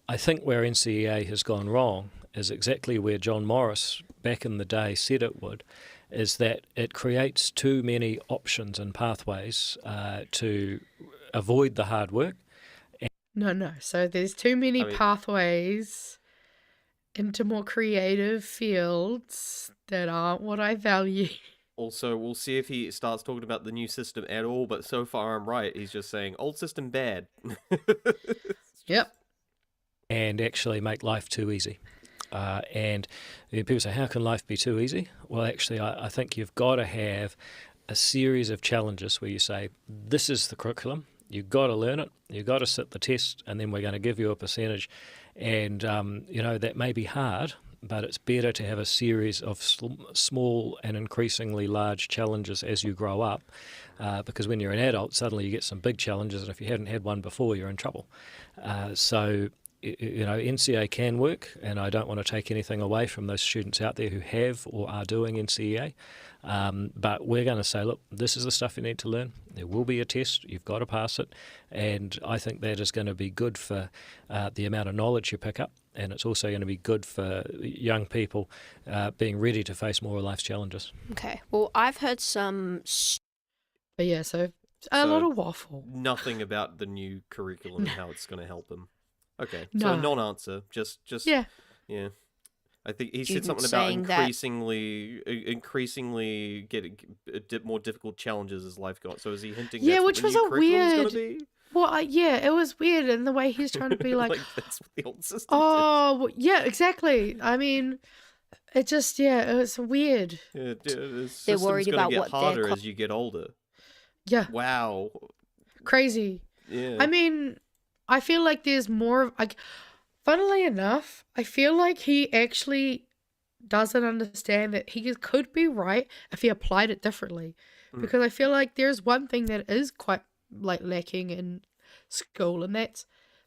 I think where NCEA has gone wrong is exactly where John Morris back in the day said it would, is that it creates too many options and pathways to avoid the hard work. No. So there's too many pathways into more creative fields that aren't what I value. Also, we'll see if he starts talking about the new system at all, but so far I'm right. He's just saying, old system bad. Yep. And actually make life too easy. And people say, how can life be too easy? Well, actually, I think you've got to have a series of challenges where you say, this is the curriculum, you've got to learn it, you've got to sit the test, and then we're going to give you a percentage. And, that may be hard, but it's better to have a series of small and increasingly large challenges as you grow up, because when you're an adult, suddenly you get some big challenges, and if you hadn't had one before, you're in trouble. So NCEA can work, and I don't want to take anything away from those students out there who have or are doing NCEA, but we're going to say, look, this is the stuff you need to learn. There will be a test. You've got to pass it, and I think that is going to be good for the amount of knowledge you pick up, and it's also going to be good for young people being ready to face more of life's challenges. Okay. Well, I've heard some... But yeah, so a lot of waffle. Nothing about the new curriculum and how it's going to help them. Okay, No. so non-answer. Just Yeah. I think he said Students something about saying increasingly getting more difficult challenges as life got. So is he hinting? Yeah, that's which what was the new a curriculum's weird. gonna be? Well, it was weird in the way he's trying to be like, that's what the old system. oh, well, yeah, exactly. I mean, it just, it was weird. Yeah, They're worried about get what they're harder as you get older. Yeah. Wow. Crazy. Yeah. I mean, I feel like there's more, funnily enough, I feel like he actually doesn't understand that he could be right if he applied it differently. Because I feel like there's one thing that is quite lacking in school, and that's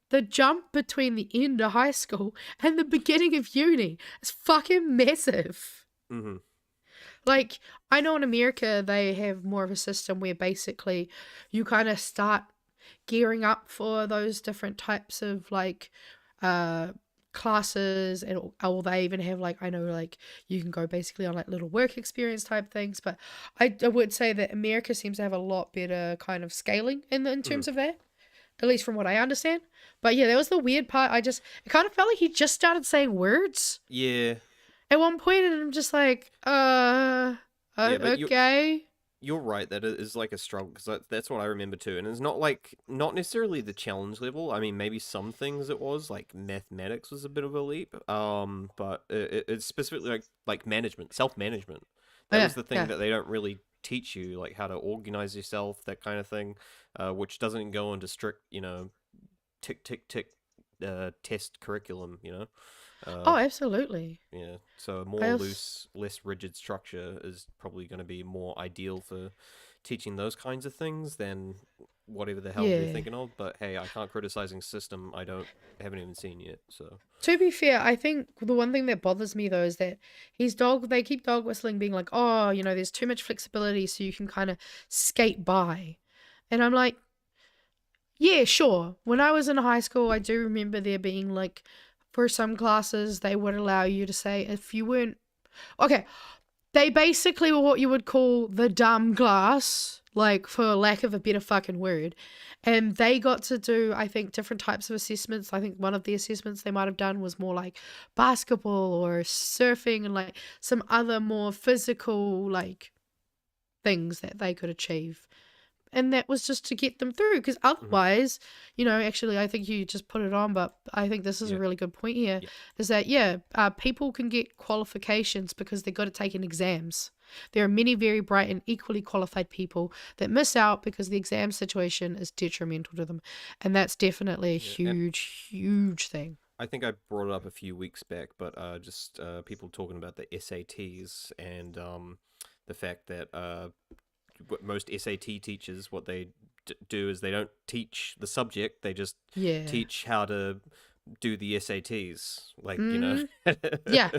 the jump between the end of high school and the beginning of uni is fucking massive. Mm-hmm. Like, I know in America they have more of a system where basically you kind of start gearing up for those different types of classes, and or they even have I know you can go basically on little work experience type things, but I would say that America seems to have a lot better kind of scaling in terms of that, at least from what I understand. But yeah, that was the weird part. It kind of felt like he just started saying words Yeah. at one point, and I'm just like, okay. You're right that it is a struggle, because that's what I remember too. And it's not necessarily the challenge level. I mean, maybe some things it was, mathematics was a bit of a leap. But it's specifically like management, self-management. That was the thing that they don't really teach you, how to organize yourself, that kind of thing, which doesn't go into strict, tick, tick, tick test curriculum, Oh, absolutely. Yeah, so a more loose, less rigid structure is probably going to be more ideal for teaching those kinds of things than whatever the hell they're thinking of. But hey, I can't criticizing system I haven't even seen yet. So to be fair, I think the one thing that bothers me though is that they keep dog whistling, being like, oh, there's too much flexibility, so you can kind of skate by, and I'm like, yeah, sure. When I was in high school, I do remember there being for some classes, they would allow you to say if you weren't... Okay, they basically were what you would call the dumb class, for lack of a better fucking word. And they got to do, I think, different types of assessments. I think one of the assessments they might have done was more basketball or surfing and some other more physical, things that they could achieve. And that was just to get them through, because otherwise, actually, I think you just put it on, but I think this is a really good point here, is that, people can get qualifications because they've got to take in exams. There are many very bright and equally qualified people that miss out because the exam situation is detrimental to them. And that's definitely a huge thing. I think I brought it up a few weeks back, but just people talking about the SATs and the fact that... most SAT teachers, what they do is they don't teach the subject, they just teach how to do the SATs, yeah,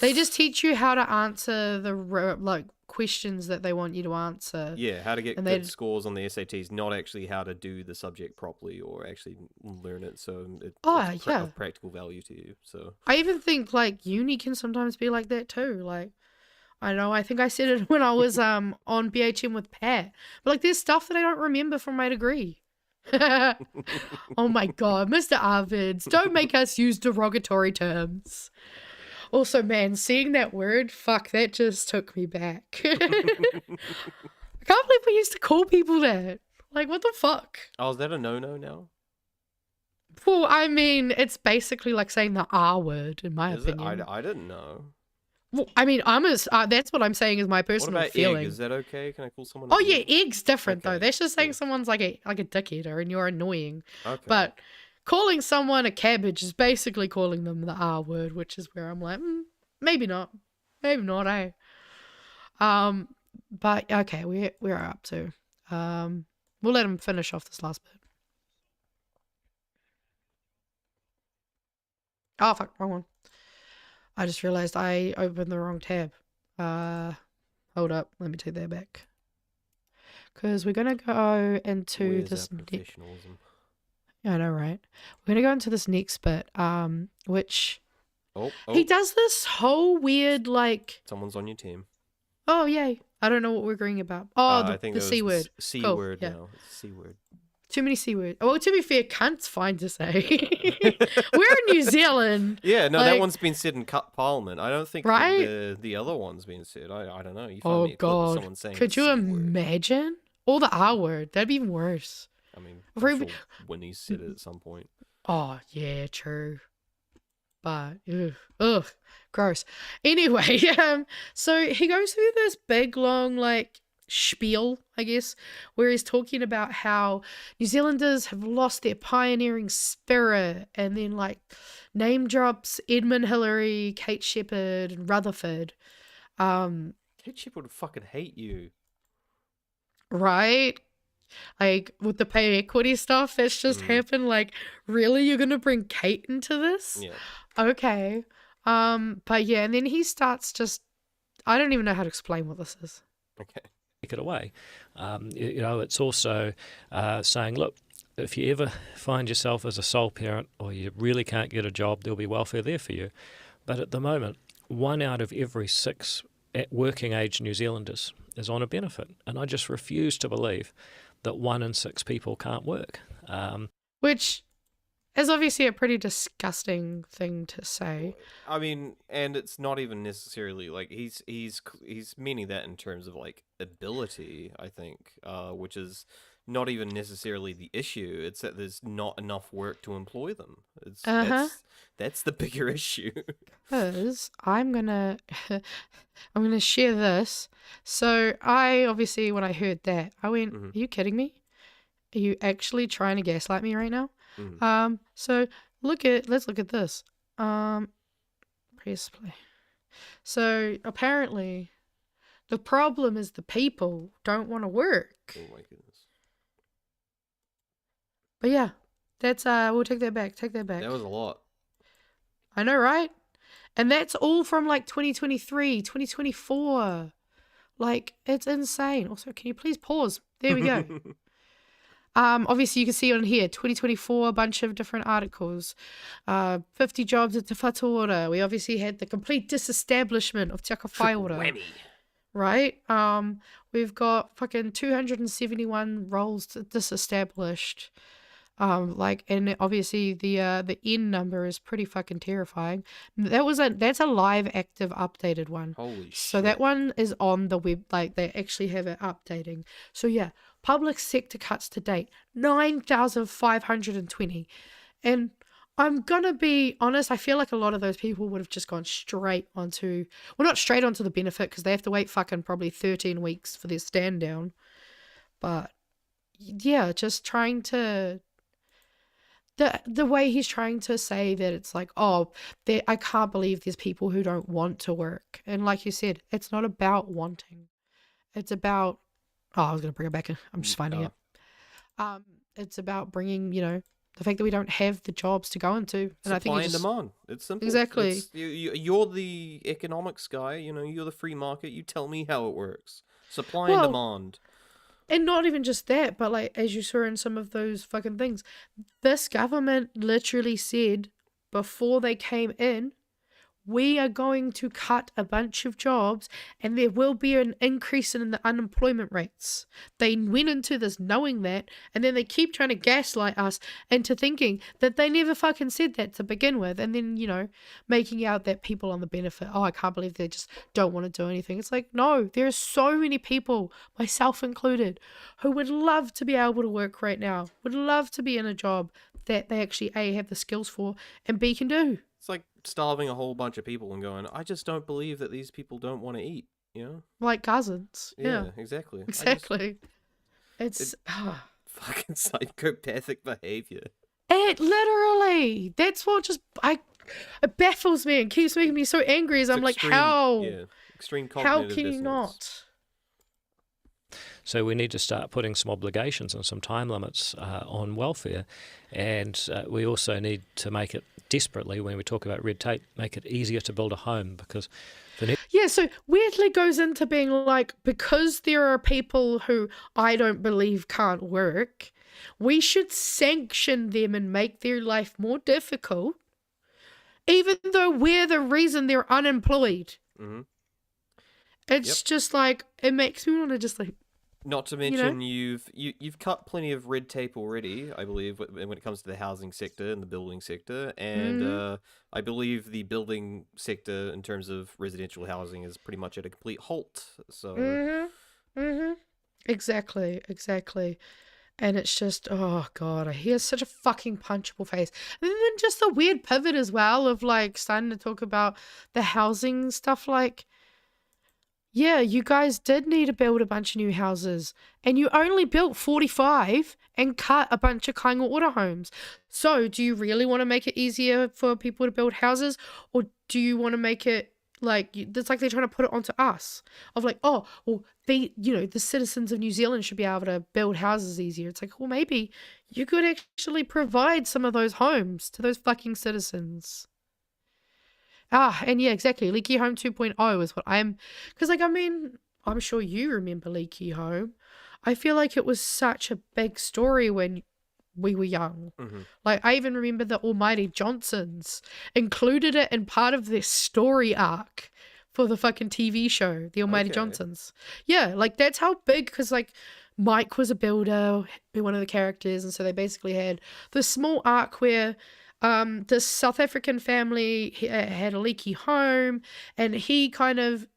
they just teach you how to answer the questions that they want you to answer, how to get good scores on the SATs, not actually how to do the subject properly or actually learn it, so it's of practical value to you. So I even think uni can sometimes be like that too. I know, I think I said it when I was on BHM with Pat. But like, there's stuff that I don't remember from my degree. Oh my God, Mr. Arvids, don't make us use derogatory terms. Also, man, seeing that word, fuck, that just took me back. I can't believe we used to call people that. Like, what the fuck? Oh, is that a no-no now? Well, I mean, it's basically like saying the R word, in my opinion. I didn't know. Well, I mean, that's what I'm saying is my personal What about feeling. egg? Is that okay? Can I call someone? Oh yeah, egg's different though. That's just saying someone's like a dick eater and you're annoying. Okay. But calling someone a cabbage is basically calling them the R word, which is where I'm like, maybe not, eh? But okay, we're up to. We'll let him finish off this last bit. Oh fuck, wrong one. I just realized I opened the wrong tab. Hold up, let me take that back. Because we're gonna go into this. Professionalism? I know, right? We're gonna go into this next bit, which Oh. he does this whole weird like. Someone's on your team. Oh yay! I don't know what we're agreeing about. Oh, I think the C word. C Cool, word yeah. now. It's C word. Too many C words. Well, to be fair, cunt's fine to say. We're in New Zealand. Yeah, no, that like- one's been said in Parliament. I don't think Right? the other one's been said. I don't know. You find Oh me a clip of God! someone saying Could the you C word. imagine? Or the R word? That'd be even worse. I mean, If I'm we- sure Winnie's said it at some point. Oh yeah, true. But ugh, gross. Anyway, so he goes through this big long like spiel, I guess, where he's talking about how New Zealanders have lost their pioneering spirit, and then like name drops Edmund Hillary, Kate Shepherd, and Rutherford. Kate Shepherd would fucking hate you. Right? Like with the pay equity stuff that's just happened. Like, really, you're gonna bring Kate into this? Yeah. Okay. But yeah, and then he starts just. I don't even know how to explain what this is. Okay. Take it away. It's also saying, look, if you ever find yourself as a sole parent or you really can't get a job, there'll be welfare there for you. But at the moment, 1 out of every 6 working age New Zealanders is on a benefit. And I just refuse to believe that 1 in 6 people can't work. Which is obviously a pretty disgusting thing to say. I mean, and it's not even necessarily like he's meaning that in terms of like ability, I think, which is not even necessarily the issue. It's that there's not enough work to employ them. It's that's the bigger issue. Because I'm gonna share this. So I obviously, when I heard that, I went, "Are you kidding me? Are you actually trying to gaslight me right now?" So let's look at this. Press play. So apparently, the problem is the people don't want to work. Oh my goodness. But yeah, that's we'll take that back. Take that back. That was a lot. I know, right? And that's all from like 2023, 2024. Like, it's insane. Also, can you please pause? There we go. Obviously, you can see on here, 2024, a bunch of different articles. 50 jobs at Te Whatuora. We obviously had the complete disestablishment of Te Whaiora. Right? We've got fucking 271 roles disestablished. And obviously the N number is pretty fucking terrifying. That's a live, active, updated one. Holy shit. So that one is on the web, like they actually have it updating. So yeah, public sector cuts to date, 9,520. And I'm gonna be honest, I feel like a lot of those people would have just gone straight onto, well, not straight onto the benefit because they have to wait fucking probably 13 weeks for their stand down. But yeah, just trying to, the way he's trying to say that it's like, oh, I can't believe there's people who don't want to work. And like you said, it's not about wanting. It's about, I was going to bring it back in. I'm just finding it. It's about bringing, the fact that we don't have the jobs to go into. And I think supply and demand. It's simple. Exactly. You're the economics guy. You're the free market. You tell me how it works. Supply and demand. And not even just that, but like, as you saw in some of those fucking things, this government literally said before they came in, we are going to cut a bunch of jobs and there will be an increase in the unemployment rates. They went into this knowing that, and then they keep trying to gaslight us into thinking that they never fucking said that to begin with, and then, you know, making out that people on the benefit, oh, I can't believe they just don't want to do anything. It's like, no, there are so many people, myself included, who would love to be able to work right now, would love to be in a job that they actually A, have the skills for, and B, can do. It's like starving a whole bunch of people and going, I just don't believe that these people don't want to eat, you know? Like Gazans. Yeah, exactly. Exactly. It's fucking psychopathic behavior. It literally, that's what just, it baffles me and keeps making me so angry as I'm like, how? Yeah, extreme how cognitive can you dissonance. not? So we need to start putting some obligations and some time limits on welfare. And we also need to make it desperately, when we talk about red tape, make it easier to build a home, because yeah, so weirdly goes into being like, because there are people who I don't believe can't work, we should sanction them and make their life more difficult, even though we're the reason they're unemployed. Mm-hmm. It's just like, it makes me want to just like, not to mention, you've cut plenty of red tape already, I believe, when it comes to the housing sector and the building sector, and I believe the building sector in terms of residential housing is pretty much at a complete halt. So, exactly, and it's just, oh god, he has such a fucking punchable face, and then just the weird pivot as well of like starting to talk about the housing stuff, like, yeah, you guys did need to build a bunch of new houses, and you only built 45 and cut a bunch of kainga ora homes. So do you really want to make it easier for people to build houses, or do you want to make it like, it's like they're trying to put it onto us of like, oh, well, the citizens of New Zealand should be able to build houses easier. It's like, well, maybe you could actually provide some of those homes to those fucking citizens. And yeah, exactly. Leaky Home 2.0 is what because like, I mean, I'm sure you remember Leaky Home. I feel like it was such a big story when we were young. Mm-hmm. Like, I even remember the Almighty Johnsons included it in part of their story arc for the fucking TV show, the Almighty Johnsons. Yeah, like that's how big, because like Mike was a builder, one of the characters, and so they basically had this small arc where this South African family had a leaky home, and he kind of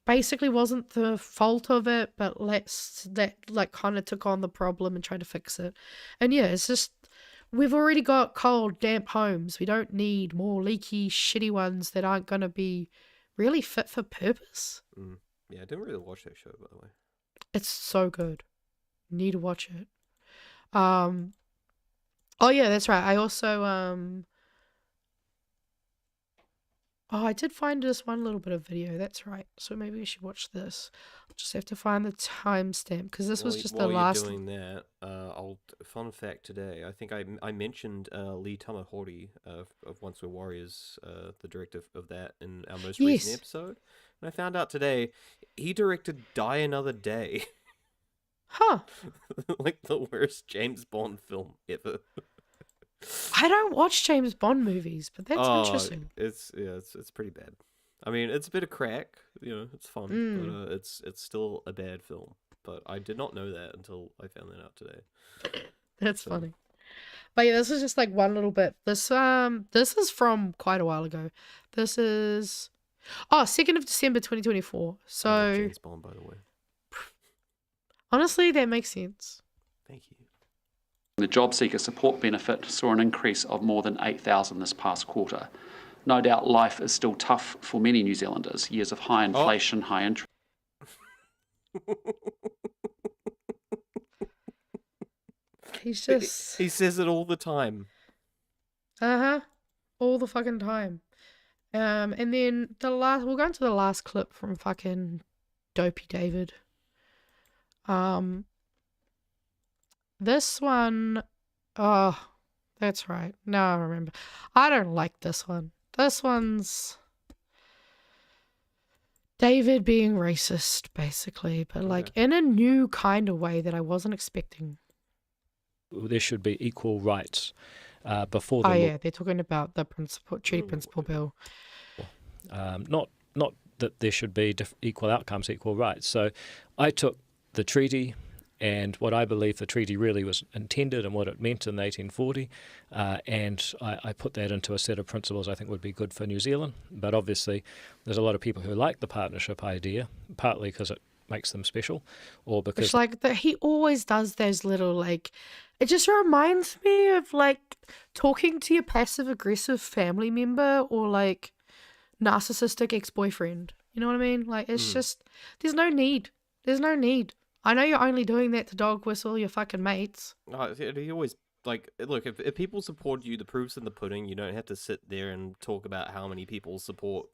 basically wasn't the fault of it, but that kind of took on the problem and tried to fix it. And yeah, it's just, we've already got cold, damp homes. We don't need more leaky, shitty ones that aren't going to be really fit for purpose. Yeah, I didn't really watch that show, by the way. It's so good. You need to watch it. Oh yeah, that's right. I also I did find this one little bit of video. That's right. So maybe we should watch this. I'll just have to find the timestamp, because this was just the last. While you're doing that, fun fact today. I think I mentioned Lee Tamahori of Once Were Warriors, the director of that, in our most recent episode. And I found out today he directed Die Another Day. Huh. Like the worst James Bond film ever. I don't watch James Bond movies, but that's interesting. It's pretty bad. I mean, it's a bit of crack, it's fun, but it's still a bad film. But I did not know that until I found that out today. That's funny. But yeah, this is just like one little bit. This is from quite a while ago. This is 2nd of December 2024. So James Bond, by the way. Honestly, that makes sense. Thank you. The job seeker support benefit saw an increase of more than 8,000 this past quarter. No doubt life is still tough for many New Zealanders. Years of high inflation, high interest. He's just... He says it all the time. All the fucking time. And then we'll go into the last clip from fucking Dopey David. This one, that's right. Now I remember. I don't like this one. This one's David being racist, basically, but like in a new kind of way that I wasn't expecting. There should be equal rights before the law. Yeah, they're talking about the treaty principle bill. Not that there should be equal outcomes, equal rights. So I took the treaty and what I believe the treaty really was intended and what it meant in 1840, and I put that into a set of principles I think would be good for New Zealand. But obviously there's a lot of people who like the partnership idea, partly because it makes them special, or because... he always does those little, like... It just reminds me of, like, talking to your passive-aggressive family member or, like, narcissistic ex-boyfriend. You know what I mean? Like, it's just... There's no need. There's no need. I know you're only doing that to dog whistle your fucking mates. He always, like, look, if people support you, the proof's in the pudding. You don't have to sit there and talk about how many people support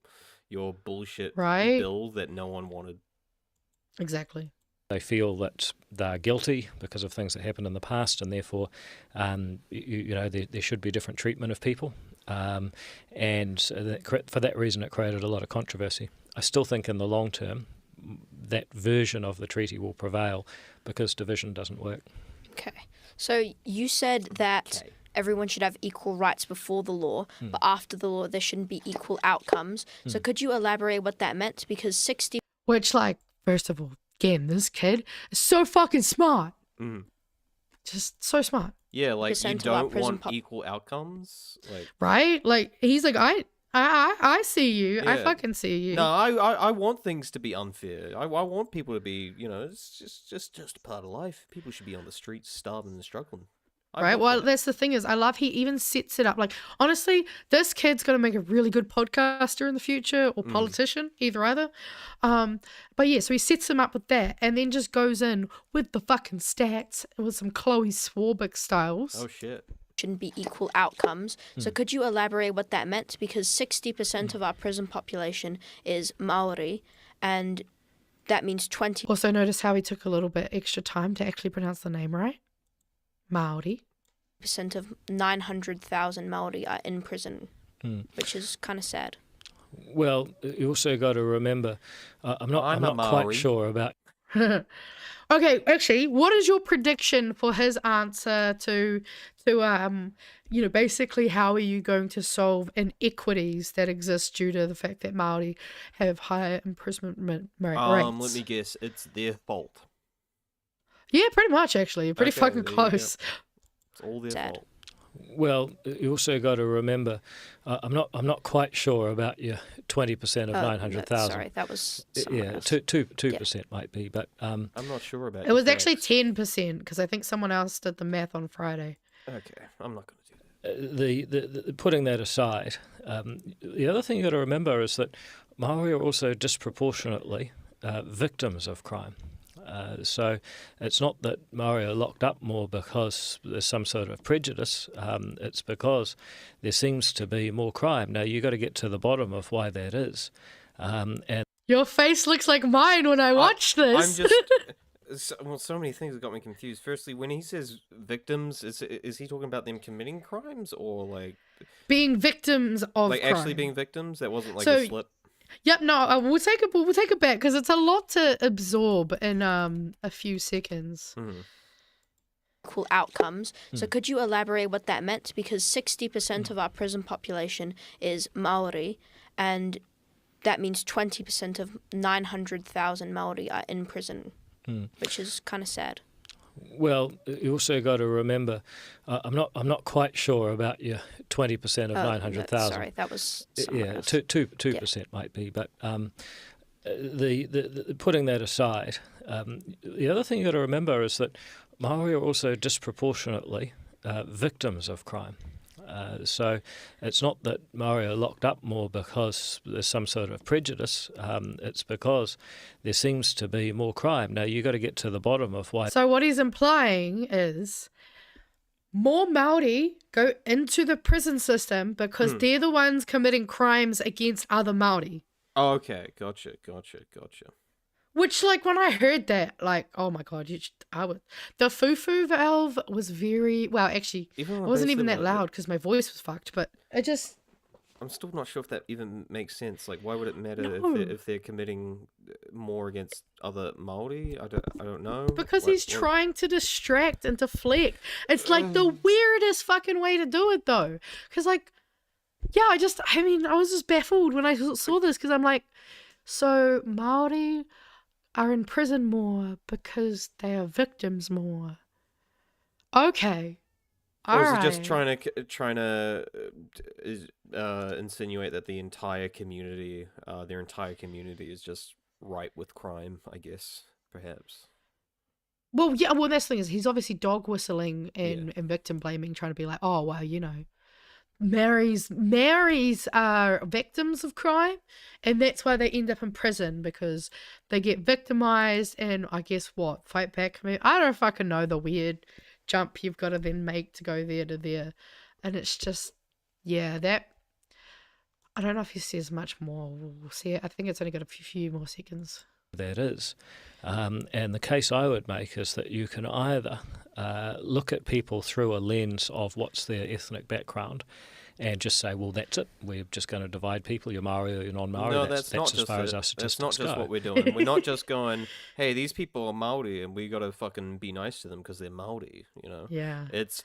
your bullshit bill that no one wanted. Exactly. They feel that they're guilty because of things that happened in the past, and therefore, there should be different treatment of people. For that reason, it created a lot of controversy. I still think in the long term, that version of the treaty will prevail because division doesn't work. Okay. So you said that everyone should have equal rights before the law, but after the law there shouldn't be equal outcomes. So could you elaborate what that meant? Because 60... Which, like, first of all, again, this kid is so fucking smart. Just so smart. Yeah, like, you don't want equal outcomes? Like... Right? Like, he's like, I see you. Yeah. I fucking see you. No, I want things to be unfair. I want people to be, it's just part of life. People should be on the streets starving and struggling. Right? Well, that's the thing is, I love he even sets it up. Like, honestly, this kid's going to make a really good podcaster in the future or politician, either. But yeah, so he sets him up with that and then just goes in with the fucking stats with some Chloe Swarbrick styles. Oh, shit. Shouldn't be equal outcomes. So could you elaborate what that meant? Because 60% of our prison population is Maori, and that means 20... Also notice how he took a little bit extra time to actually pronounce the name right. Maori. % of 900,000 Maori are in prison, which is kind of sad. Well, you also got to remember, I'm not quite sure about... Okay, actually, what is your prediction for his answer to basically how are you going to solve inequities that exist due to the fact that Maori have higher imprisonment rates? Let me guess, it's their fault. Yeah, pretty much, actually. Pretty fucking close. It's all their fault. Well, you also got to remember, I'm not quite sure about your 20% of 900,000. Sorry, that was 2% might be, but I'm not sure about. It was actually 10% because I think someone else did the math on Friday. Okay, I'm not going to do that. The putting that aside, the other thing you got to remember is that Maori are also disproportionately victims of crime. So it's not that Maori are locked up more because there's some sort of prejudice. It's because there seems to be more crime. Now, you got to get to the bottom of why that is. And your face looks like mine when I watch this. I'm just... so many things have got me confused. Firstly, when he says victims, is he talking about them committing crimes or like... Being victims of like crime. Actually being victims? That wasn't like a slip? Yep, no, we'll take it back because it's a lot to absorb in a few seconds. Equal outcomes. So could you elaborate what that meant? Because 60% of our prison population is Maori, and that means 20% of 900,000 Maori are in prison, which is kind of sad. Well, you also got to remember, I'm not quite sure about your 20% of 900,000. Sorry, that was else. 2% might be, but the putting that aside, the other thing you got to remember is that Maori are also disproportionately victims of crime. So it's not that Maori are locked up more because there's some sort of prejudice. It's because there seems to be more crime. Now, you got to get to the bottom of why. So what he's implying is more Maori go into the prison system because they're the ones committing crimes against other Maori. Oh, okay. Gotcha. Which, like, when I heard that, like, oh my god, the fufu valve was very well. Actually, it wasn't even that loud because my voice was fucked. But I'm still not sure if that even makes sense. Like, why would it matter if they're committing more against other Maori? I don't know. Because he's trying to distract and deflect. It's like the weirdest fucking way to do it, though. Because, like, yeah, I was just baffled when I saw this because I'm like, so Māori are in prison more because they are victims more. Okay. Or is it just trying to insinuate that the entire community, their entire community is just ripe with crime, I guess, perhaps? Well, yeah, well, that's the thing is he's obviously dog whistling and victim blaming, trying to be like, oh, well, Marys are victims of crime, and that's why they end up in prison, because they get victimized and I guess fight back. I mean, I don't fucking know the weird jump you've got to then make to go there to there, and it's just that I don't know if he says much more. We'll see. I think it's only got a few more seconds. That is. And the case I would make is that you can either look at people through a lens of what's their ethnic background and just say, well, that's it. We're just going to divide people. You're Maori or you're non-Maori. No, that's not as just far as our statistics That's not just go. what we're doing. We're not just going, hey, these people are Maori and we got to fucking be nice to them because they're Maori, Yeah. It's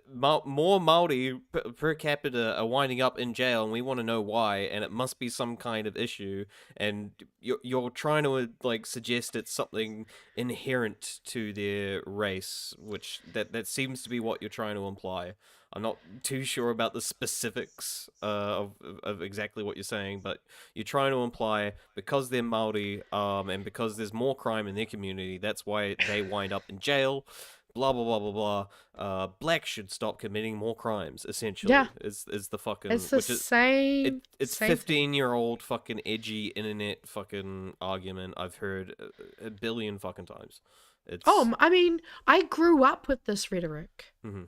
more Maori per capita are winding up in jail and we want to know why, and it must be some kind of issue, and you're trying to suggest it's something inherent to their race, which that seems to be what you're trying to imply. I'm not too sure about the specifics of exactly what you're saying, but you're trying to imply because they're Māori and because there's more crime in their community, that's why they wind up in jail, blah, blah, blah, blah, blah. Blacks should stop committing more crimes, essentially, is the fucking... It's the same... It's 15-year-old fucking edgy internet fucking argument I've heard a billion fucking times. I mean, I grew up with this rhetoric. Mm-hmm.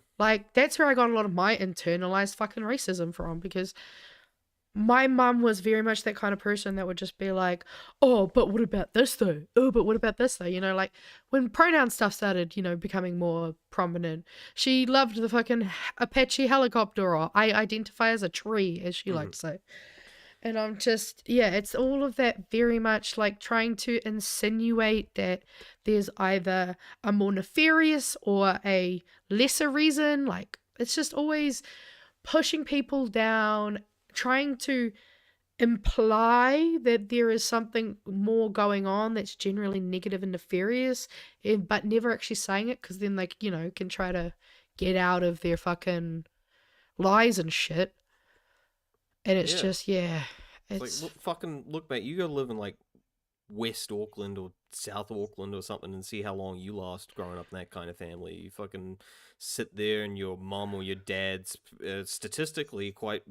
That's where I got a lot of my internalized fucking racism from, because my mum was very much that kind of person that would just be like, oh, but what about this though? Oh, but what about this though? When pronoun stuff started, becoming more prominent, she loved the fucking Apache helicopter, or I identify as a tree, as she liked to say. And I'm just, it's all of that very much trying to insinuate that there's either a more nefarious or a lesser reason. It's just always pushing people down, trying to imply that there is something more going on that's generally negative and nefarious, but never actually saying it, because then they, can try to get out of their fucking lies and shit. And it's just, it's fucking look, mate, you go live in West Auckland or South Auckland or something and see how long you last growing up in that kind of family. You fucking sit there and your mom or your dad's statistically quite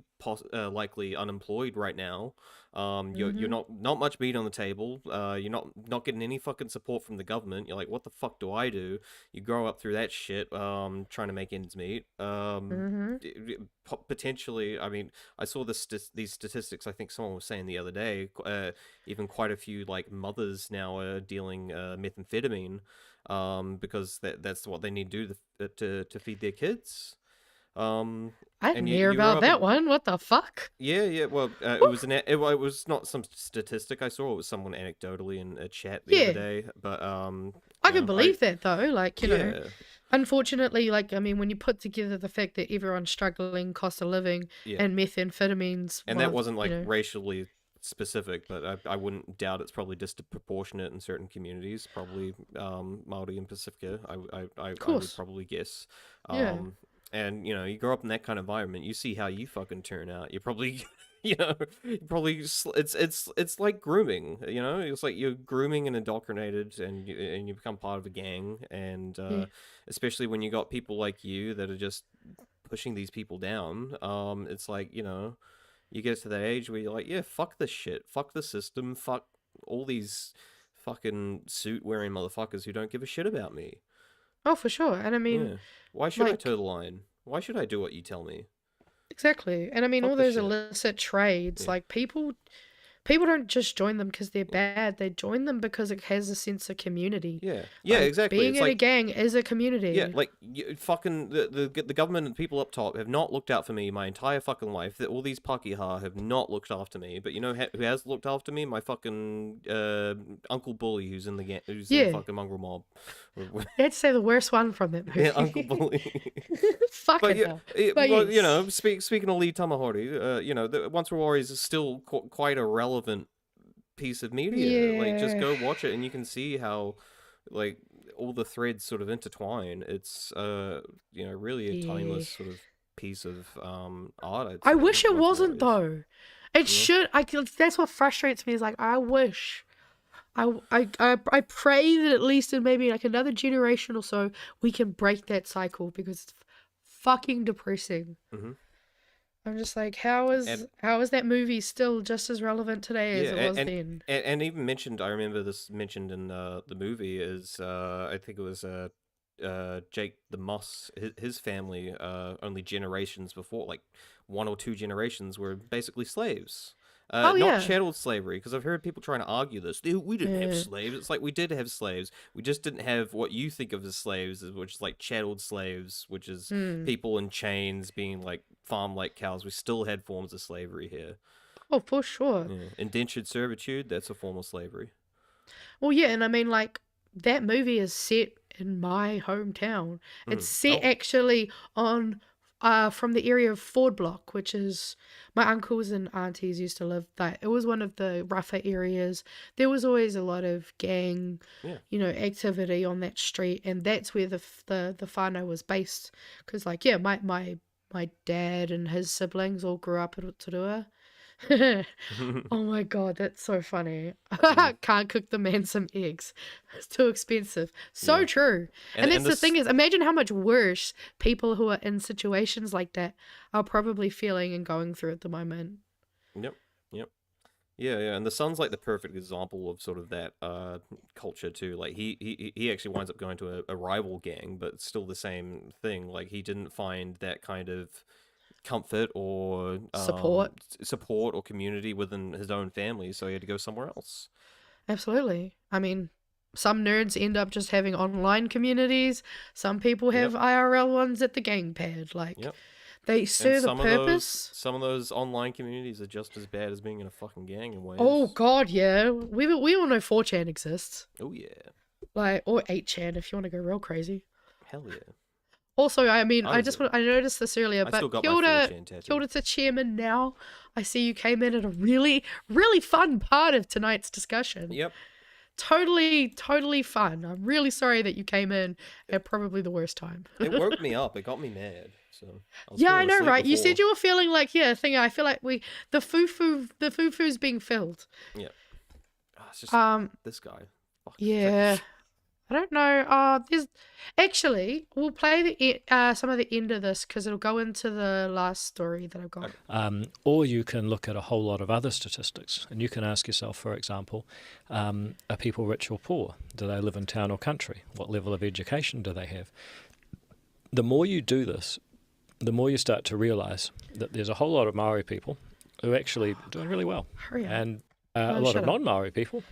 likely unemployed right now. You're not much meat on the table. You're not getting any fucking support from the government. You're like, what the fuck do I do? You grow up through that shit, trying to make ends meet. Potentially, I mean, I saw these statistics. I think someone was saying the other day. Even quite a few mothers now are dealing methamphetamine, because that's what they need to do to feed their kids. I didn't hear about that one. What the fuck? Yeah. Well, it was not some statistic I saw. It was someone anecdotally in a chat the other day. But I can believe that though. Unfortunately, I mean, when you put together the fact that everyone's struggling, cost of living, and methamphetamines, and that wasn't racially specific, but I wouldn't doubt it's probably disproportionate in certain communities. Probably Māori and Pacifica. I would probably guess. And you grow up in that kind of environment, you see how you fucking turn out. You probably, it's like grooming. It's like you're grooming and indoctrinated, and you become part of a gang. And especially when you got people like you that are just pushing these people down. It's like you get to that age where you're like, yeah, fuck this shit, fuck the system, fuck all these fucking suit wearing motherfuckers who don't give a shit about me. Oh, for sure. And I mean, why should I toe the line? Why should I do what you tell me? Exactly. And I mean, Fuck all the those shit. illicit trades, people people don't just join them because they're bad. They join them because it has a sense of community. Yeah, Like, exactly. Being It's in a like, gang is a community. yeah, like fucking the government and people up top have not looked out for me my entire fucking life. That all these Pakeha have not looked after me. But you know who has looked after me? My fucking Uncle Bully, who's in the fucking mongrel mob. I'd say the worst one from that movie. Yeah, Uncle Bully. Fucking But hell. yeah, But well, yes. you know, speaking of Lee Tamahori, you know, the Once Were Warriors is still quite a relevant piece of media. Like, just go watch it, and you can see how, like, all the threads sort of intertwine. It's, you know, really a timeless sort of piece of art. I wish it wasn't though. It should. That's what frustrates me. Is like I wish. I pray that at least in maybe like another generation or so we can break that cycle because it's fucking depressing. Mm-hmm. I'm just like, how is that movie still just as relevant today as it was then? And even mentioned, I remember this mentioned in the movie is I think it was Jake the Moss, his family only generations before, like 1 or 2 generations, were basically slaves. Not chattel slavery, because I've heard people trying to argue this. We didn't have slaves. It's like we did have slaves. We just didn't have what you think of as slaves, which is like chattel slaves, which is people in chains being like farmed like cows. We still had forms of slavery here. Oh, for sure. Yeah. Indentured servitude, that's a form of slavery. Well, yeah, and I mean, like, that movie is set in my hometown. It's set actually on... from the area of Ford Block, which is my uncles and aunties used to live there. It was one of the rougher areas. There was always a lot of gang, you know, activity on that street, and that's where the whānau was based. Because, like, yeah, my dad and his siblings all grew up at Aotearoa. Oh my god, that's so funny. Can't cook the man some eggs. It's too expensive. So true. And that's the thing is, imagine how much worse people who are in situations like that are probably feeling and going through at the moment. Yep. Yeah, and the son's like the perfect example of sort of that culture too. Like he actually winds up going to a rival gang, but it's still the same thing. Like he didn't find that kind of comfort or support or community within his own family, so he had to go somewhere else. Absolutely. I mean, some nerds end up just having online communities. Some people have IRL ones at the gang pad. Like, they serve a purpose. Some of those online communities are just as bad as being in a fucking gang in ways. Oh god, yeah. We all know 4chan exists. Oh yeah. Like, or 8chan if you want to go real crazy. Hell yeah. Also, I mean, I noticed this earlier, but kia ora to Chairman now. I see you came in at a really, really fun part of tonight's discussion. Yep. Totally fun. I'm really sorry that you came in at probably the worst time. It woke me up. It got me mad. So I know, right? Before. You said you were feeling like, I feel like the foo-foo's being filled. Yeah. Oh, it's just this guy. Yeah. I don't know. There's actually we'll play some of the end of this because it'll go into the last story that I've got. Or you can look at a whole lot of other statistics, and you can ask yourself, for example, are people rich or poor? Do they live in town or country? What level of education do they have? The more you do this, the more you start to realise that there's a whole lot of Maori people who are actually doing really well, and a lot of non-Maori people.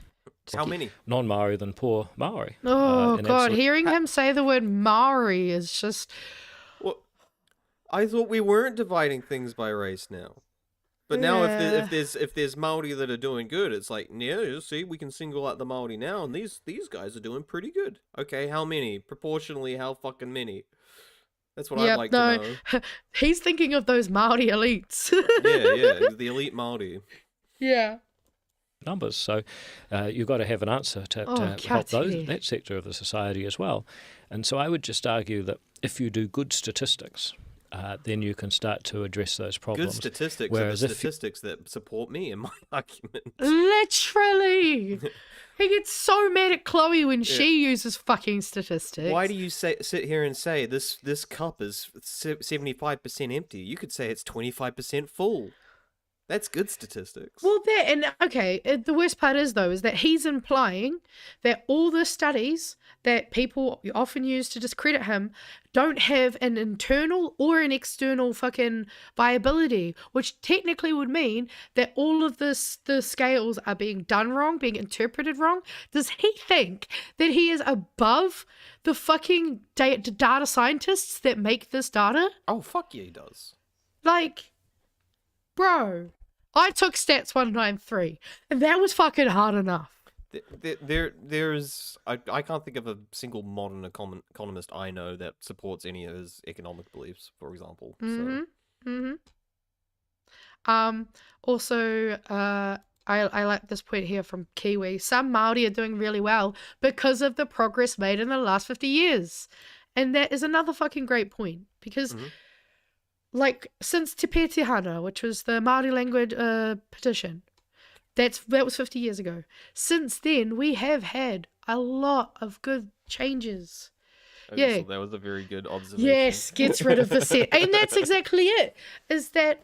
How many? Non-Maori than poor Maori. Oh, God. Hearing him say the word Maori is just... Well, I thought we weren't dividing things by race now. But now if there's Maori that are doing good, it's like, see, we can single out the Maori now, and these guys are doing pretty good. Okay, how many? Proportionally, how fucking many? That's what I'd like to know. He's thinking of those Maori elites. yeah, the elite Maori. Yeah. Numbers, so you've got to have an answer to help that sector of the society as well. And so I would just argue that if you do good statistics, then you can start to address those problems. Good statistics are the statistics that support me in my argument. Literally! He gets so mad at Chloe when she uses fucking statistics. Why do you sit here and say this cup is 75% empty? You could say it's 25% full. That's good statistics. Well, the worst part is that he's implying that all the studies that people often use to discredit him don't have an internal or an external fucking viability, which technically would mean that all of the scales are being done wrong, being interpreted wrong. Does he think that he is above the fucking data scientists that make this data? Oh, fuck yeah, he does. Like, bro, I took Stats 193, and that was fucking hard enough. I can't think of a single modern economist I know that supports any of his economic beliefs, for example. Also, I like this point here from Kiwi. Some Māori are doing really well because of the progress made in the last 50 years. And that is another fucking great point, because like, since Te Pētihana, which was the Māori language petition, that was 50 years ago. Since then, we have had a lot of good changes. Okay, so that was a very good observation. Yes, gets rid of the set. And that's exactly it. Is that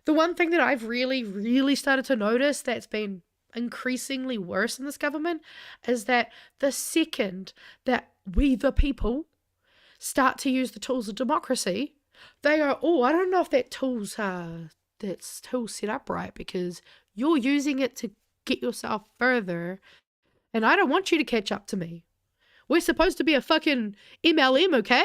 the one thing that I've really, really started to notice that's been increasingly worse in this government is that the second that we, the people, start to use the tools of democracy, they go, oh, I don't know if that tool's set up right, because you're using it to get yourself further, and I don't want you to catch up to me. We're supposed to be a fucking MLM, okay?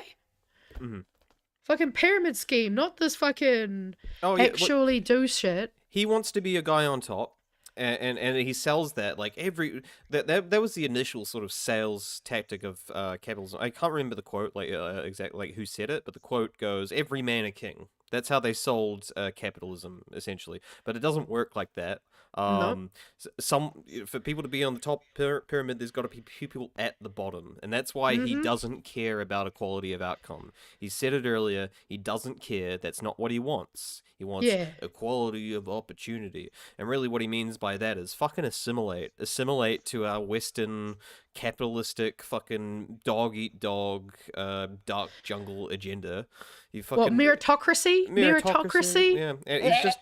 Fucking pyramid scheme, not this fucking actually do shit. He wants to be a guy on top, and he sells that like that was the initial sort of sales tactic of capitalism. I can't remember the quote exactly like who said it, but the quote goes, "Every man a king." That's how they sold capitalism, essentially. But it doesn't work like that. For people to be on the top pyramid, there's got to be people at the bottom. And that's why he doesn't care about equality of outcome. He said it earlier. He doesn't care. That's not what he wants. He wants equality of opportunity. And really what he means by that is fucking assimilate. Assimilate to our Western capitalistic fucking dog-eat-dog dark jungle agenda. You fucking... What, meritocracy? Meritocracy? Yeah. And it's just...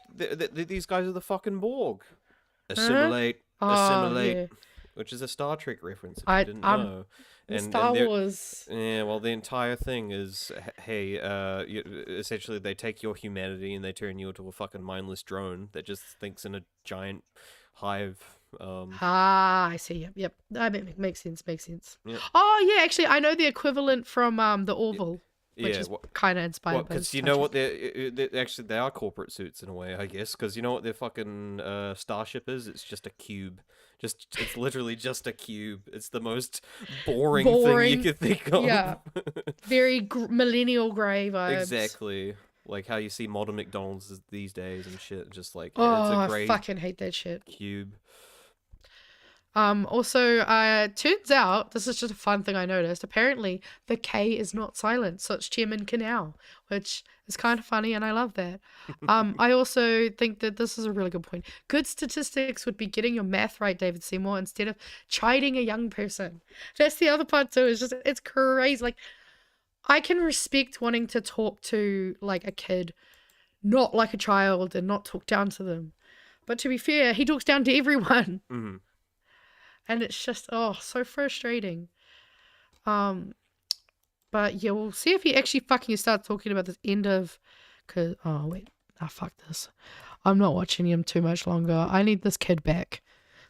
these guys are the fucking Borg. Assimilate. Yeah. Which is a Star Trek reference, if you didn't know. Star Wars. Yeah, well, the entire thing is, hey, essentially they take your humanity and they turn you into a fucking mindless drone that just thinks in a giant hive. I see. Yep. That makes sense. Yep. Oh, yeah, actually, I know the equivalent from the Orville. Which is kind of inspired by because you know what actually they are corporate suits in a way, I guess, because you know what their fucking starship is? It's just a cube. It's literally just a cube. It's the most boring thing you could think of. Yeah, very millennial grey vibes. Exactly, like how you see modern McDonald's these days and shit. Just like it's a great I fucking hate that shit. Cube. Also, turns out, this is just a fun thing I noticed, apparently the K is not silent, so it's Chairman Canal, which is kind of funny, and I love that. I also think that this is a really good point. Good statistics would be getting your math right, David Seymour, instead of chiding a young person. That's the other part too, it's crazy. Like, I can respect wanting to talk to, like, a kid, not like a child, and not talk down to them. But to be fair, he talks down to everyone. Mm-hmm. And it's just, so frustrating. But yeah, we'll see if he actually fucking starts talking about this end of... fuck this. I'm not watching him too much longer. I need this kid back.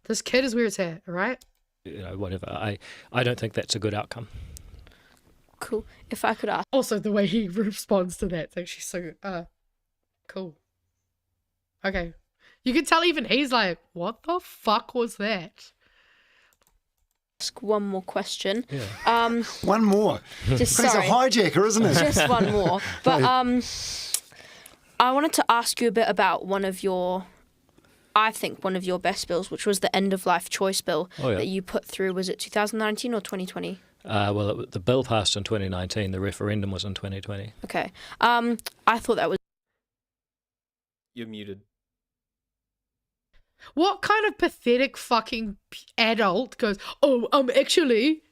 This kid is where it's at, all right? Whatever. I don't think that's a good outcome. Cool. If I could ask... Also, the way he responds to that is actually so... cool. Okay. You can tell even he's like, what the fuck was that? One more question. Yeah. One more. Just He's a hijacker, isn't it? Just one more. But I wanted to ask you a bit about one of your best bills, which was the end of life choice bill that you put through. Was it 2019 or 2020? Well, the bill passed in 2019. The referendum was in 2020. Okay. I thought that was... You're muted. What kind of pathetic fucking adult goes, actually,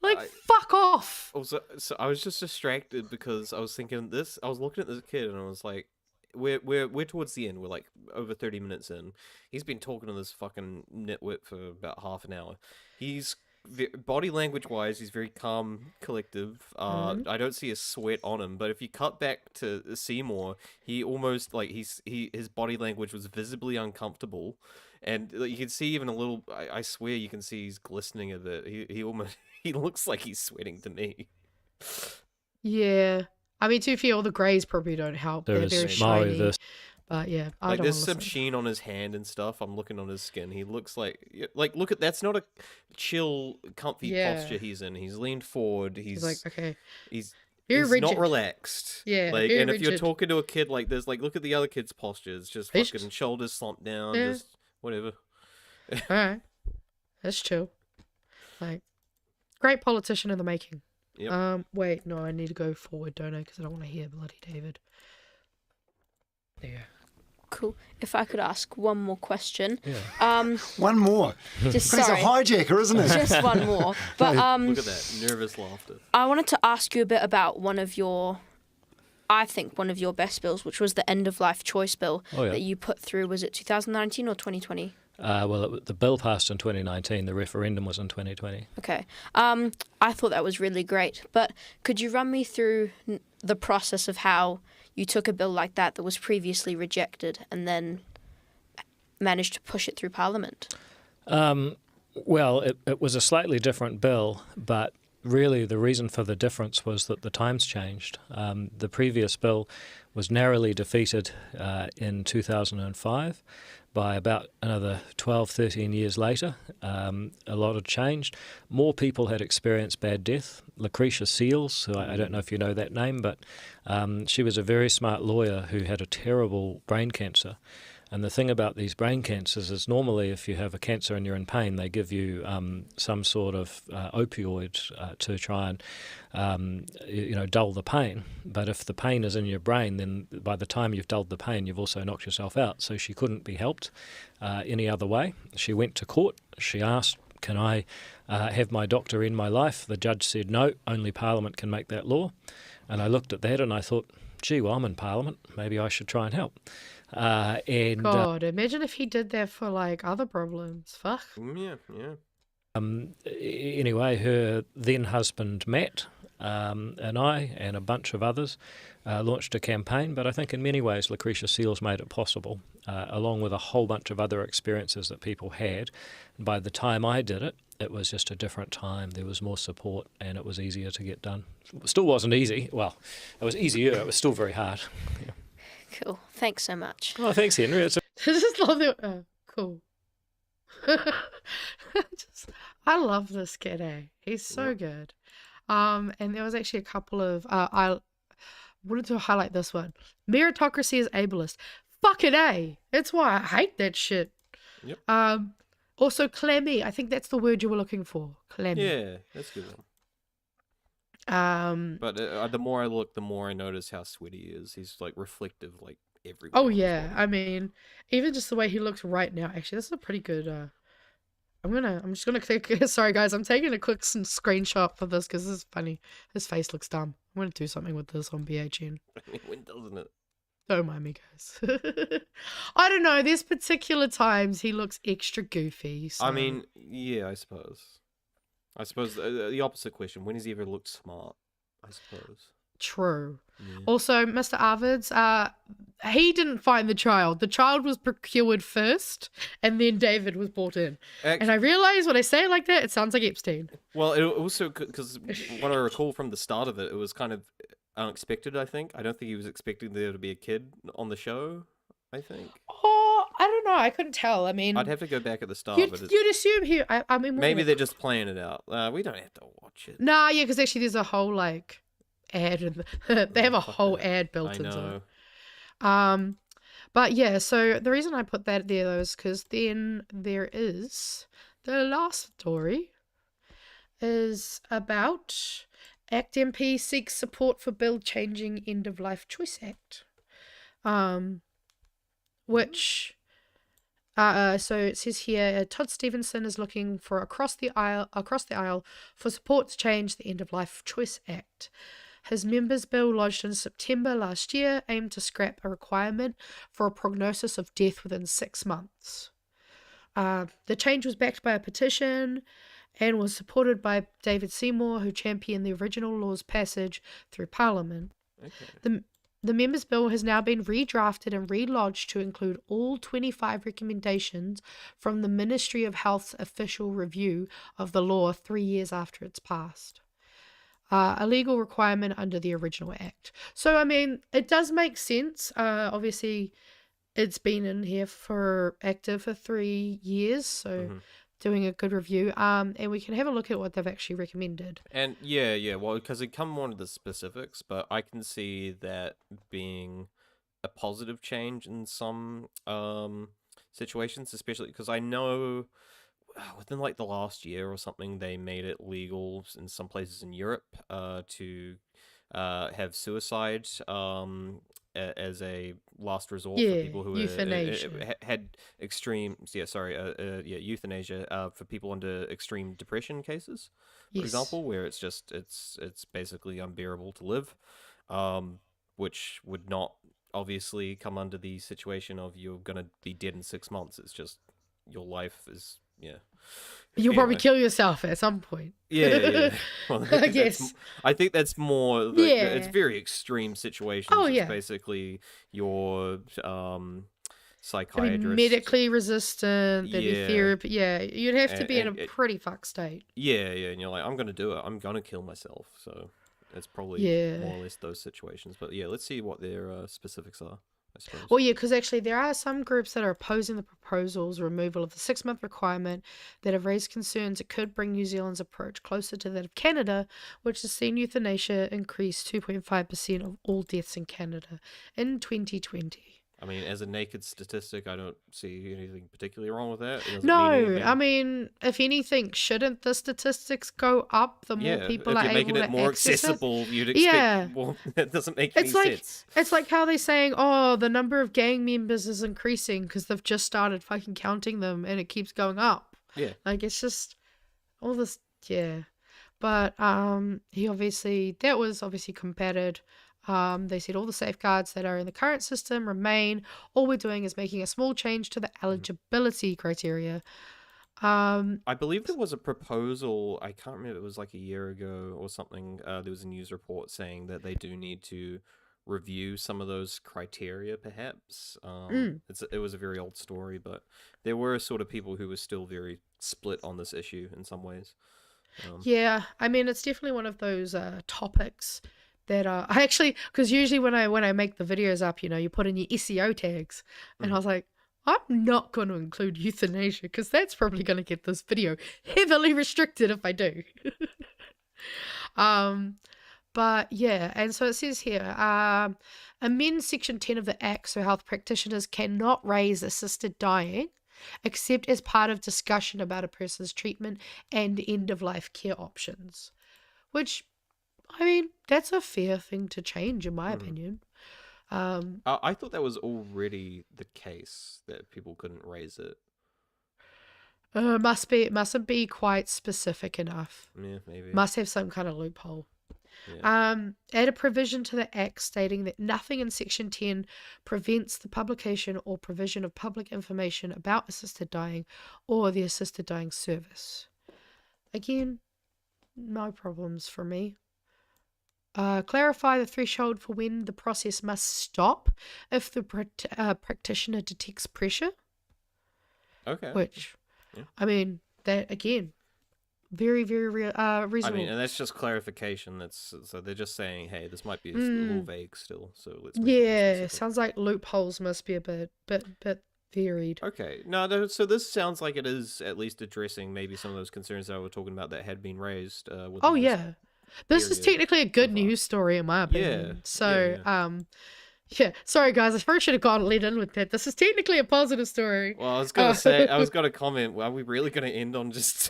like, fuck off. Also, so I was just distracted because I was thinking this, I was looking at this kid and I was like, we're towards the end. We're like over 30 minutes in. He's been talking to this fucking nitwit for about half an hour. He's body language wise, he's very calm, collective. I don't see a sweat on him. But if you cut back to Seymour, he almost like his body language was visibly uncomfortable, and you can see even a little. I swear you can see he's glistening a bit. He almost he looks like he's sweating to me. Yeah, I mean, to feel all the greys probably don't help. They're very shiny. But yeah, I don't there's some sheen on his hand and stuff. I'm looking on his skin. He looks like look at that's not a chill, comfy posture he's in. He's leaned forward. He's like okay. He's rigid. Not relaxed. Yeah, like very and if rigid. you're talking to a kid like this, like look at the other kid's postures, just fucking shoulders slumped down, just whatever. All right, that's chill. Like great politician in the making. Yep. Wait, no, I need to go forward, don't I? Because I don't want to hear bloody David. Yeah. Cool. If I could ask one more question. Yeah. One more. Just He's sorry. a hijacker, isn't he? Just one more. But look at that nervous laughter. I wanted to ask you a bit about one of your best bills, which was the end of life choice bill that you put through. Was it 2019 or 2020? Well, the bill passed in 2019. The referendum was in 2020. Okay. I thought that was really great. But could you run me through the process of how you took a bill like that was previously rejected and then managed to push it through Parliament? Well, it was a slightly different bill, but really the reason for the difference was that the times changed. The previous bill was narrowly defeated in 2005. By about another 12, 13 years later, a lot had changed. More people had experienced bad death. Lucretia Seals, who I don't know if you know that name, but she was a very smart lawyer who had a terrible brain cancer. And the thing about these brain cancers is normally if you have a cancer and you're in pain, they give you some sort of opioid to try and dull the pain. But if the pain is in your brain, then by the time you've dulled the pain, you've also knocked yourself out. So she couldn't be helped any other way. She went to court. She asked, can I have my doctor in my life? The judge said, no, only Parliament can make that law. And I looked at that and I thought, gee, well, I'm in Parliament. Maybe I should try and help. God, imagine if he did that for like other problems. Fuck. Yeah. Anyway, her then husband Matt and I and a bunch of others launched a campaign, but I think in many ways Lucretia Seals made it possible, along with a whole bunch of other experiences that people had. And by the time I did it, it was just a different time. There was more support and it was easier to get done. It still wasn't easy. Well, it was easier. It was still very hard. Yeah. Cool. Thanks so much. Oh, thanks, Henry. I just love it. Cool. I love this kid, eh? He's so good. And there was actually a couple of I wanted to highlight this one. Meritocracy is ableist. Fuck it, eh? That's why I hate that shit. Yep. Also clammy. I think that's the word you were looking for. Clammy. Yeah, that's a good one. But the more I look, the more I notice how sweaty he is. He's like reflective, like everywhere. Oh yeah, I mean, even just the way he looks right now. Actually, this is a pretty good. I'm just gonna click. Sorry guys, I'm taking a quick screenshot for this because this is funny. His face looks dumb. I'm gonna do something with this on BHN. When doesn't it? Don't mind me, guys. I don't know. There's particular times he looks extra goofy. So. I mean, yeah, I suppose. The opposite question: when has he ever looked smart? I suppose. True. Yeah. Also, Mr. Arvids, he didn't find the child. The child was procured first, and then David was brought in. And I realize when I say it like that, it sounds like Epstein. Well, it also, because what I recall from the start of it, it was kind of unexpected, I think. I don't think he was expecting there to be a kid on the show, I think. Oh, I don't know. I couldn't tell. I mean... I'd have to go back at the start. You'd assume he... I mean... Maybe they're just playing it out. We don't have to watch it. Nah, yeah, because actually there's a whole, like... ad they have a whole ad built into it. But yeah, so the reason I put that there though is because then there is the last story is about ACT MP seeks support for bill changing end of life choice act, which so it says here Todd Stevenson is looking for across the aisle for support to change the end of life choice act. His members' bill lodged in September last year aimed to scrap a requirement for a prognosis of death within 6 months. The change was backed by a petition and was supported by David Seymour, who championed the original law's passage through Parliament. Okay. The members' bill has now been redrafted and relodged to include all 25 recommendations from the Ministry of Health's official review of the law 3 years after it's passed. A legal requirement under the original act. So, I mean, it does make sense. Obviously, it's been in here active for 3 years, so doing a good review. And we can have a look at what they've actually recommended. And well, because it come more into the specifics, but I can see that being a positive change in some situations, especially because I know within like the last year or something, they made it legal in some places in Europe to have suicide as a last resort for people who had extreme euthanasia for people under extreme depression cases, for example, where it's basically unbearable to live, which would not obviously come under the situation of you're gonna be dead in 6 months. It's just your life is You'll probably kill yourself at some point. Yeah. Well, I guess. I think that's more. It's very extreme situations. Oh, yeah. It's basically your psychiatrist. Medically resistant. There'd be therapy. Yeah, you'd have to be in a pretty fucked state. Yeah, and you're like, I'm gonna do it. I'm gonna kill myself. So it's probably more or less those situations. But yeah, let's see what their specifics are. Well, yeah, because actually there are some groups that are opposing the proposal's removal of the 6-month requirement that have raised concerns it could bring New Zealand's approach closer to that of Canada, which has seen euthanasia increase 2.5% of all deaths in Canada in 2020. I mean, as a naked statistic, I don't see anything particularly wrong with that. No, I mean, if anything, shouldn't the statistics go up the more people are able to access it? If you're making it more accessible, you'd expect more. That doesn't make any sense. It's like how they're saying, oh, the number of gang members is increasing because they've just started fucking counting them and it keeps going up. Yeah. Like, it's just all this, But that was obviously combated. They said all the safeguards that are in the current system remain. All we're doing is making a small change to the eligibility criteria. I believe there was a proposal, I can't remember, it was like a year ago or something. There was a news report saying that they do need to review some of those criteria, perhaps. It was a very old story, but there were sort of people who were still very split on this issue in some ways. I mean, it's definitely one of those topics that I actually, because usually when I make the videos up, you put in your SEO tags, and I was like, I'm not going to include euthanasia because that's probably going to get this video heavily restricted if I do. But yeah, and so it says here, amend Section 10 of the Act so health practitioners cannot raise assisted dying except as part of discussion about a person's treatment and end-of-life care options, which, I mean, that's a fair thing to change, in my opinion. I thought that was already the case, that people couldn't raise it. It mustn't be quite specific enough. Yeah, maybe. Must have some kind of loophole. Add a provision to the Act stating that nothing in Section 10 prevents the publication or provision of public information about assisted dying or the assisted dying service. Again, no problems for me. Clarify the threshold for when the process must stop if the practitioner detects pressure. Okay. Which, I mean, that again, very, very reasonable. I mean, and that's just clarification. So they're just saying, hey, this might be a little vague still. So let's. Sounds like loopholes must be a bit varied. Okay. No, so this sounds like it is at least addressing maybe some of those concerns that I was talking about that had been raised. This is technically a good news story in my opinion. Yeah. So, sorry guys, I probably should have let in with that. This is technically a positive story. Well, I was gonna say, I was gonna comment. Are we really gonna end on just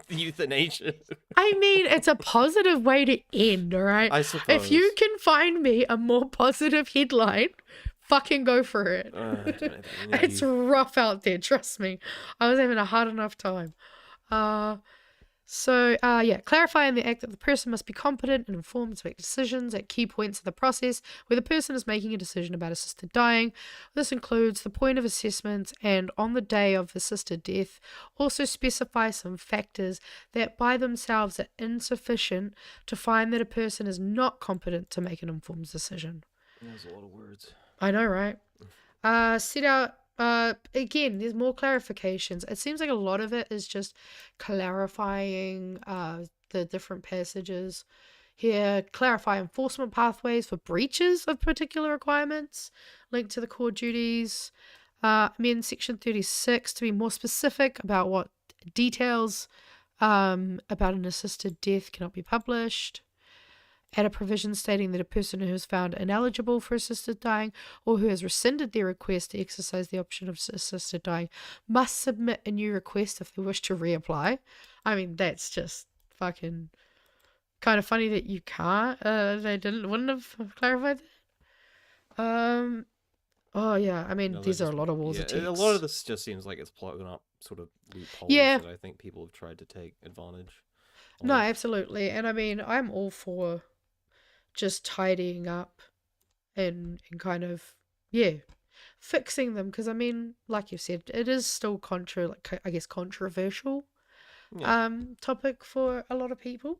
euthanasia? I mean, it's a positive way to end, all right? I suppose. If you can find me a more positive headline, fucking go for it. It's rough out there, trust me. I was having a hard enough time. So, clarify in the act that the person must be competent and informed to make decisions at key points of the process where the person is making a decision about assisted dying. This includes the point of assessment and on the day of assisted death. Also specify some factors that by themselves are insufficient to find that a person is not competent to make an informed decision. There's a lot of words. I know, right? Set out. Again, there's more clarifications. It seems like a lot of it is just clarifying the different passages here. Clarify enforcement pathways for breaches of particular requirements linked to the core duties. Amend section 36 to be more specific about what details about an assisted death cannot be published. Add a provision stating that a person who is found ineligible for assisted dying or who has rescinded their request to exercise the option of assisted dying must submit a new request if they wish to reapply. I mean, that's just fucking kind of funny that you can't. They wouldn't have clarified that. Oh yeah, I mean, these are a lot of walls of text. A lot of this just seems like it's plugging up sort of loopholes that I think people have tried to take advantage of. No, absolutely. And I mean, I'm all for just tidying up and kind of fixing them, because I mean, like you said, it is still controversial topic for a lot of people.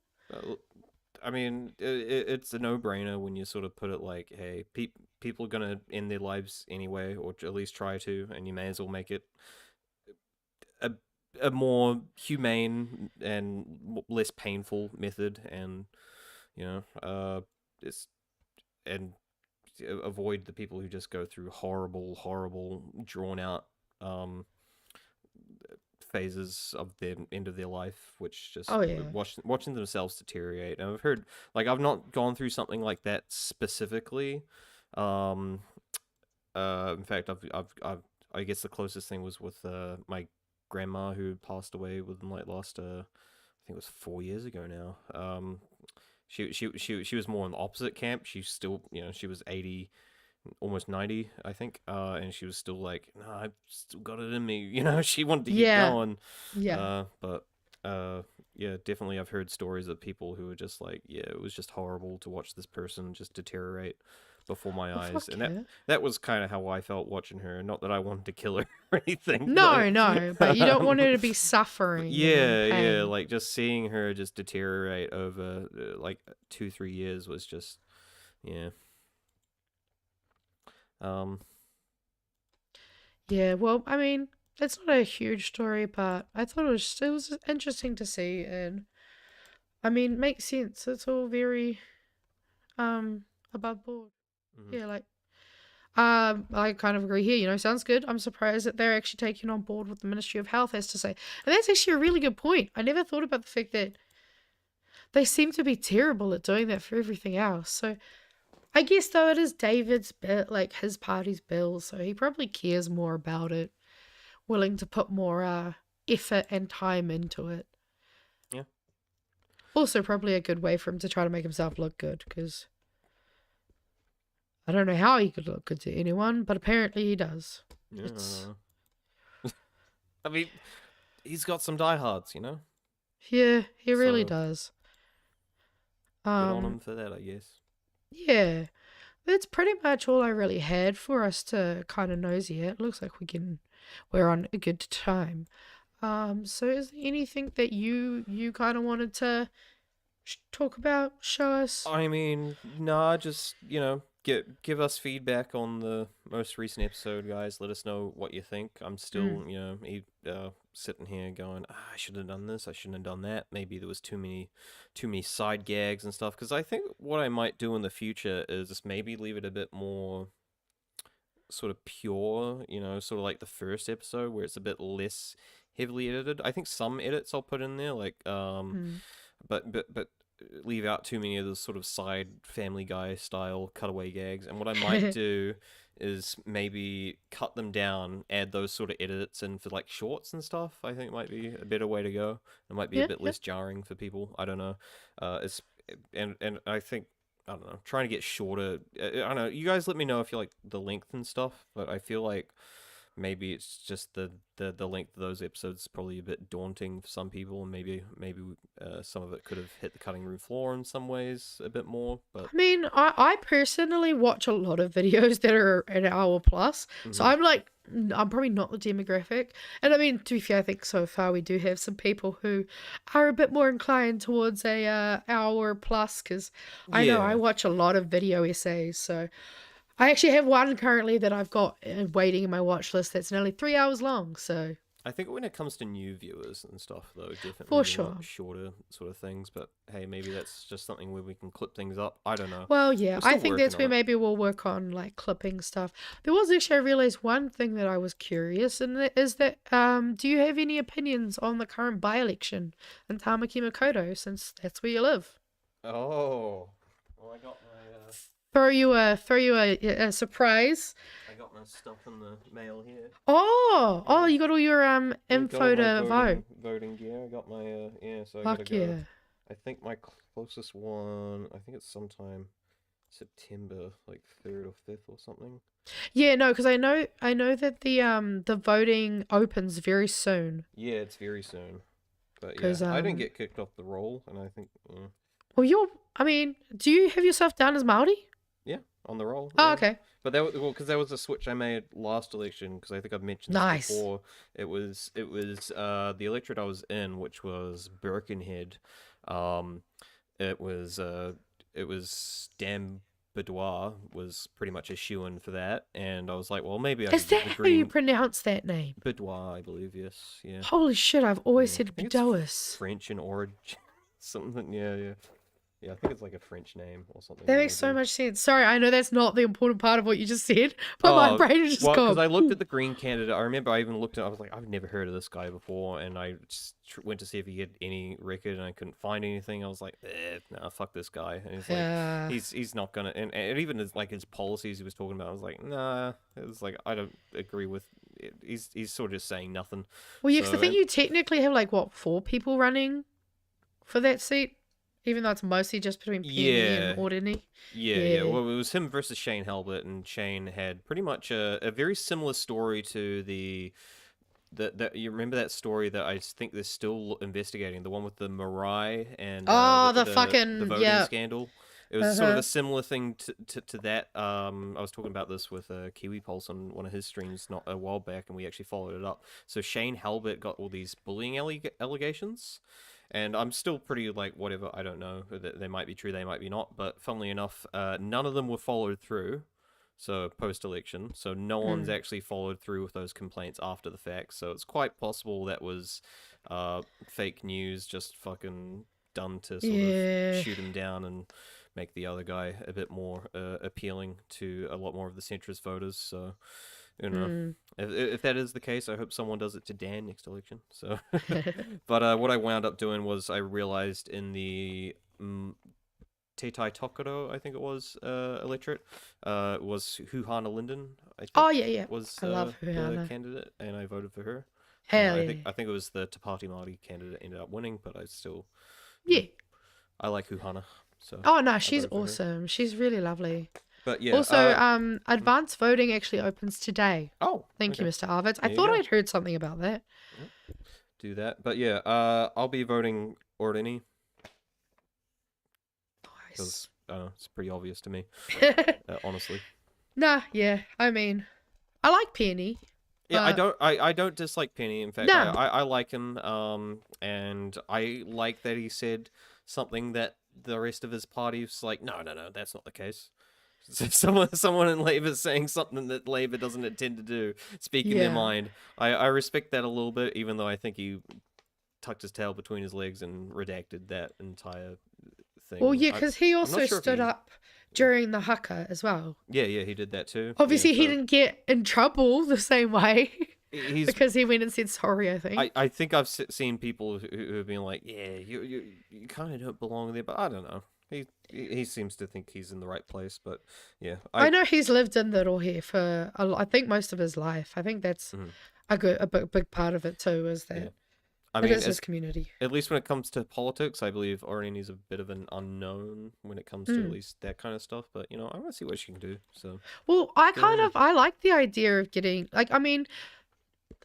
I mean, it's a no-brainer when you sort of put it like, hey, people are gonna end their lives anyway, or at least try to, and you may as well make it a more humane and less painful method, and avoid the people who just go through horrible, drawn out phases of the end of their life, which just watching themselves deteriorate. And I've heard, like, I've not gone through something like that specifically. In fact, I guess the closest thing was with my grandma, who passed away within like last I think it was 4 years ago now. She was more in the opposite camp. She still, she was 80, almost 90, I think, and she was still like, no, I've still got it in me. She wanted to keep going. Definitely, I've heard stories of people who were just like, it was just horrible to watch this person just deteriorate before my eyes, and that was kind of how I felt watching her. Not that I wanted to kill her or anything. No, but you don't want her to be suffering. Like just seeing her just deteriorate over like 2-3 years was just, well, I mean, it's not a huge story, but I thought it was interesting to see, and I mean, makes sense. It's all very above board. Mm-hmm. I kind of agree here. Sounds good. I'm surprised that they're actually taking on board what the Ministry of Health has to say, and that's actually a really good point. I never thought about the fact that they seem to be terrible at doing that for everything else. So I guess, though, it is David's bill, like his party's bill, so he probably cares more about it, willing to put more effort and time into it. Yeah. Also, probably a good way for him to try to make himself look good, because I don't know how he could look good to anyone, but apparently he does. Yeah. I mean, he's got some diehards, Yeah, he really does. Good on him for that, I guess. Yeah, that's pretty much all I really had for us to kind of nosy at. It looks like we're on a good time. So is there anything that you kind of wanted to talk about, show us? I mean, nah, just, give us feedback on the most recent episode, guys. Let us know what you think. I'm still, sitting here going, I should have done this, I shouldn't have done that. Maybe there was too many side gags and stuff. Because I think what I might do in the future is just maybe leave it a bit more sort of pure, sort of like the first episode where it's a bit less heavily edited. I think some edits I'll put in there, like, but leave out too many of those sort of side Family Guy style cutaway gags. And what I might do is maybe cut them down, add those sort of edits in for like shorts and stuff. I think might be a better way to go. It might be a bit less jarring for people. I don't know. And I think, I don't know, trying to get shorter. I don't know. You guys let me know if you like the length and stuff, but I feel like maybe it's just the length of those episodes is probably a bit daunting for some people, and maybe some of it could have hit the cutting room floor in some ways a bit more. But I mean, I personally watch a lot of videos that are an hour plus, so I'm probably not the demographic. And I mean, to be fair, I think so far we do have some people who are a bit more inclined towards a hour plus, because I know I watch a lot of video essays. So I actually have one currently that I've got waiting in my watch list that's nearly 3 hours long. So I think when it comes to new viewers and stuff, though, definitely for sure, want shorter sort of things. But hey, maybe that's just something where we can clip things up. I don't know. Well, yeah, I think that's where maybe we'll work on like clipping stuff. There was actually, I realized one thing that I was curious, and that is that do you have any opinions on the current by-election in Tamaki Makaurau, since that's where you live? Oh, well, I got my throw you a surprise. I got my stuff in the mail here. Oh, you got all your info to vote. Voting gear. I got my so I Fuck gotta go. yeah. I think my closest one, I think it's sometime September, like 3rd or 5th or something. Yeah, no, because I know that the voting opens very soon. Yeah, it's very soon. But yeah, I didn't get kicked off the roll, and I think. Well, do you have yourself down as Māori? Yeah, on the roll. Oh, yeah. okay. But because that was a switch I made last election, because I think I've mentioned this before. It was the electorate I was in, which was Birkenhead. It was Dan Boudoir was pretty much a shoo-in for that, and I was like, well, maybe I Is could that how you pronounce that name? Boudoir, I believe, yes, yeah. Holy shit, I've always said Boudoir. French in origin, something, yeah. Yeah, I think it's like a French name or something. That makes so much sense. Sorry, I know that's not the important part of what you just said, but my brain is just gone. Because I looked at the Green candidate. I remember I even looked at it, I was like, I've never heard of this guy before, and I just went to see if he had any record, and I couldn't find anything. I was like, nah, fuck this guy. And he's like, he's not gonna, and even his policies he was talking about, I was like, nah. It was like, I don't agree with it. He's sort of just saying nothing. Well, yeah, because I think you technically have 4 people running for that seat. Even though it's mostly just between Peony and Ordini. Yeah. Well, it was him versus Shane Halbert, and Shane had pretty much a very similar story to the you remember that story that I think they're still investigating, the one with the Marai and the voting scandal. It was sort of a similar thing to that. I was talking about this with Kiwi Pulse on one of his streams not a while back, and we actually followed it up. So Shane Halbert got all these bullying allegations. And I'm still pretty whatever, I don't know. They might be true, they might be not. But funnily enough, none of them were followed through. So post-election. So no one's actually followed through with those complaints after the fact. So it's quite possible that was fake news, just fucking done to sort of shoot him down and make the other guy a bit more appealing to a lot more of the centrist voters. So... You know, if that is the case, I hope someone does it to Dan next election. So, but what I wound up doing was I realized in the Te Tai Tokoro, I think it was electorate, was Huhana Linden. I think was I love the candidate, and I voted for her. Hell I think it was the Te Pāti Māori candidate ended up winning, but I still I like Huhana. So no, she's awesome. She's really lovely. But yeah. Also, advanced voting actually opens today. Oh, thank you, Mr. Arvids. I thought I'd heard something about that. Do that, but yeah, I'll be voting Ordini. Nice. Because it's pretty obvious to me, honestly. Nah, yeah. I mean, I like Penny. Yeah, I don't dislike Penny. In fact, I like him. And I like that he said something that the rest of his party was like, no, that's not the case. So someone in Labour saying something that Labour doesn't intend to do, speaking their mind. I respect that a little bit, even though I think he tucked his tail between his legs and redacted that entire thing. Well, yeah, because he also stood up during the haka as well. Yeah, he did that too. Obviously, he didn't get in trouble the same way because he went and said sorry, I think. I think I've seen people who have been like, yeah, you kind of don't belong there, but I don't know. He seems to think he's in the right place, but yeah. I know he's lived in the Rohe for, I think, most of his life. I think that's a big part of it too, is that... I mean, it is his community. At least when it comes to politics, I believe Orini's a bit of an unknown when it comes to at least that kind of stuff. But I want to see what she can do. So. Well, I like the idea of getting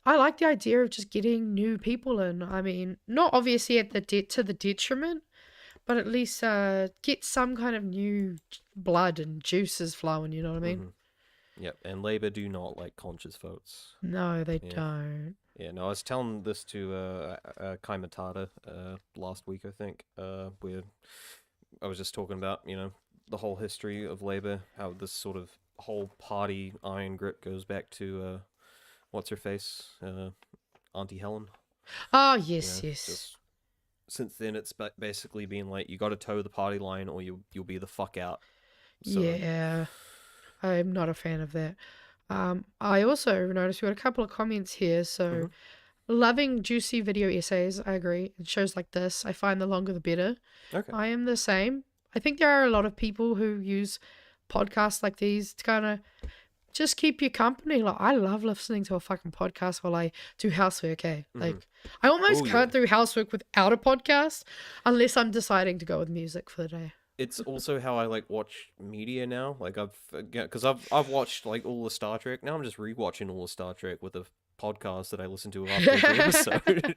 I like the idea of just getting new people in. I mean, not obviously at the detriment, but at least get some kind of new blood and juices flowing. You know what I mean? Mm-hmm. Yep. And Labour do not like conscious votes. No, they don't. Yeah, no, I was telling this to Kai Matata last week, I think, where I was just talking about, the whole history of Labour, how this sort of whole party iron grip goes back to, what's her face, Auntie Helen. Oh, yes, yes. Since then, it's basically been like, you got to toe the party line or you'll be the fuck out. So, yeah, I'm not a fan of that. I also noticed we got a couple of comments here. So, loving juicy video essays. I agree. In shows like this, I find the longer the better. Okay. I am the same. I think there are a lot of people who use podcasts like these to kind of just keep you company. Like, I love listening to a fucking podcast while I do housework. Like, I almost can't do housework without a podcast unless I'm deciding to go with music for the day. It's also how I watch media now. Because I've watched all the Star Trek. Now I'm just rewatching all the Star Trek with a podcast that I listen to after every episode.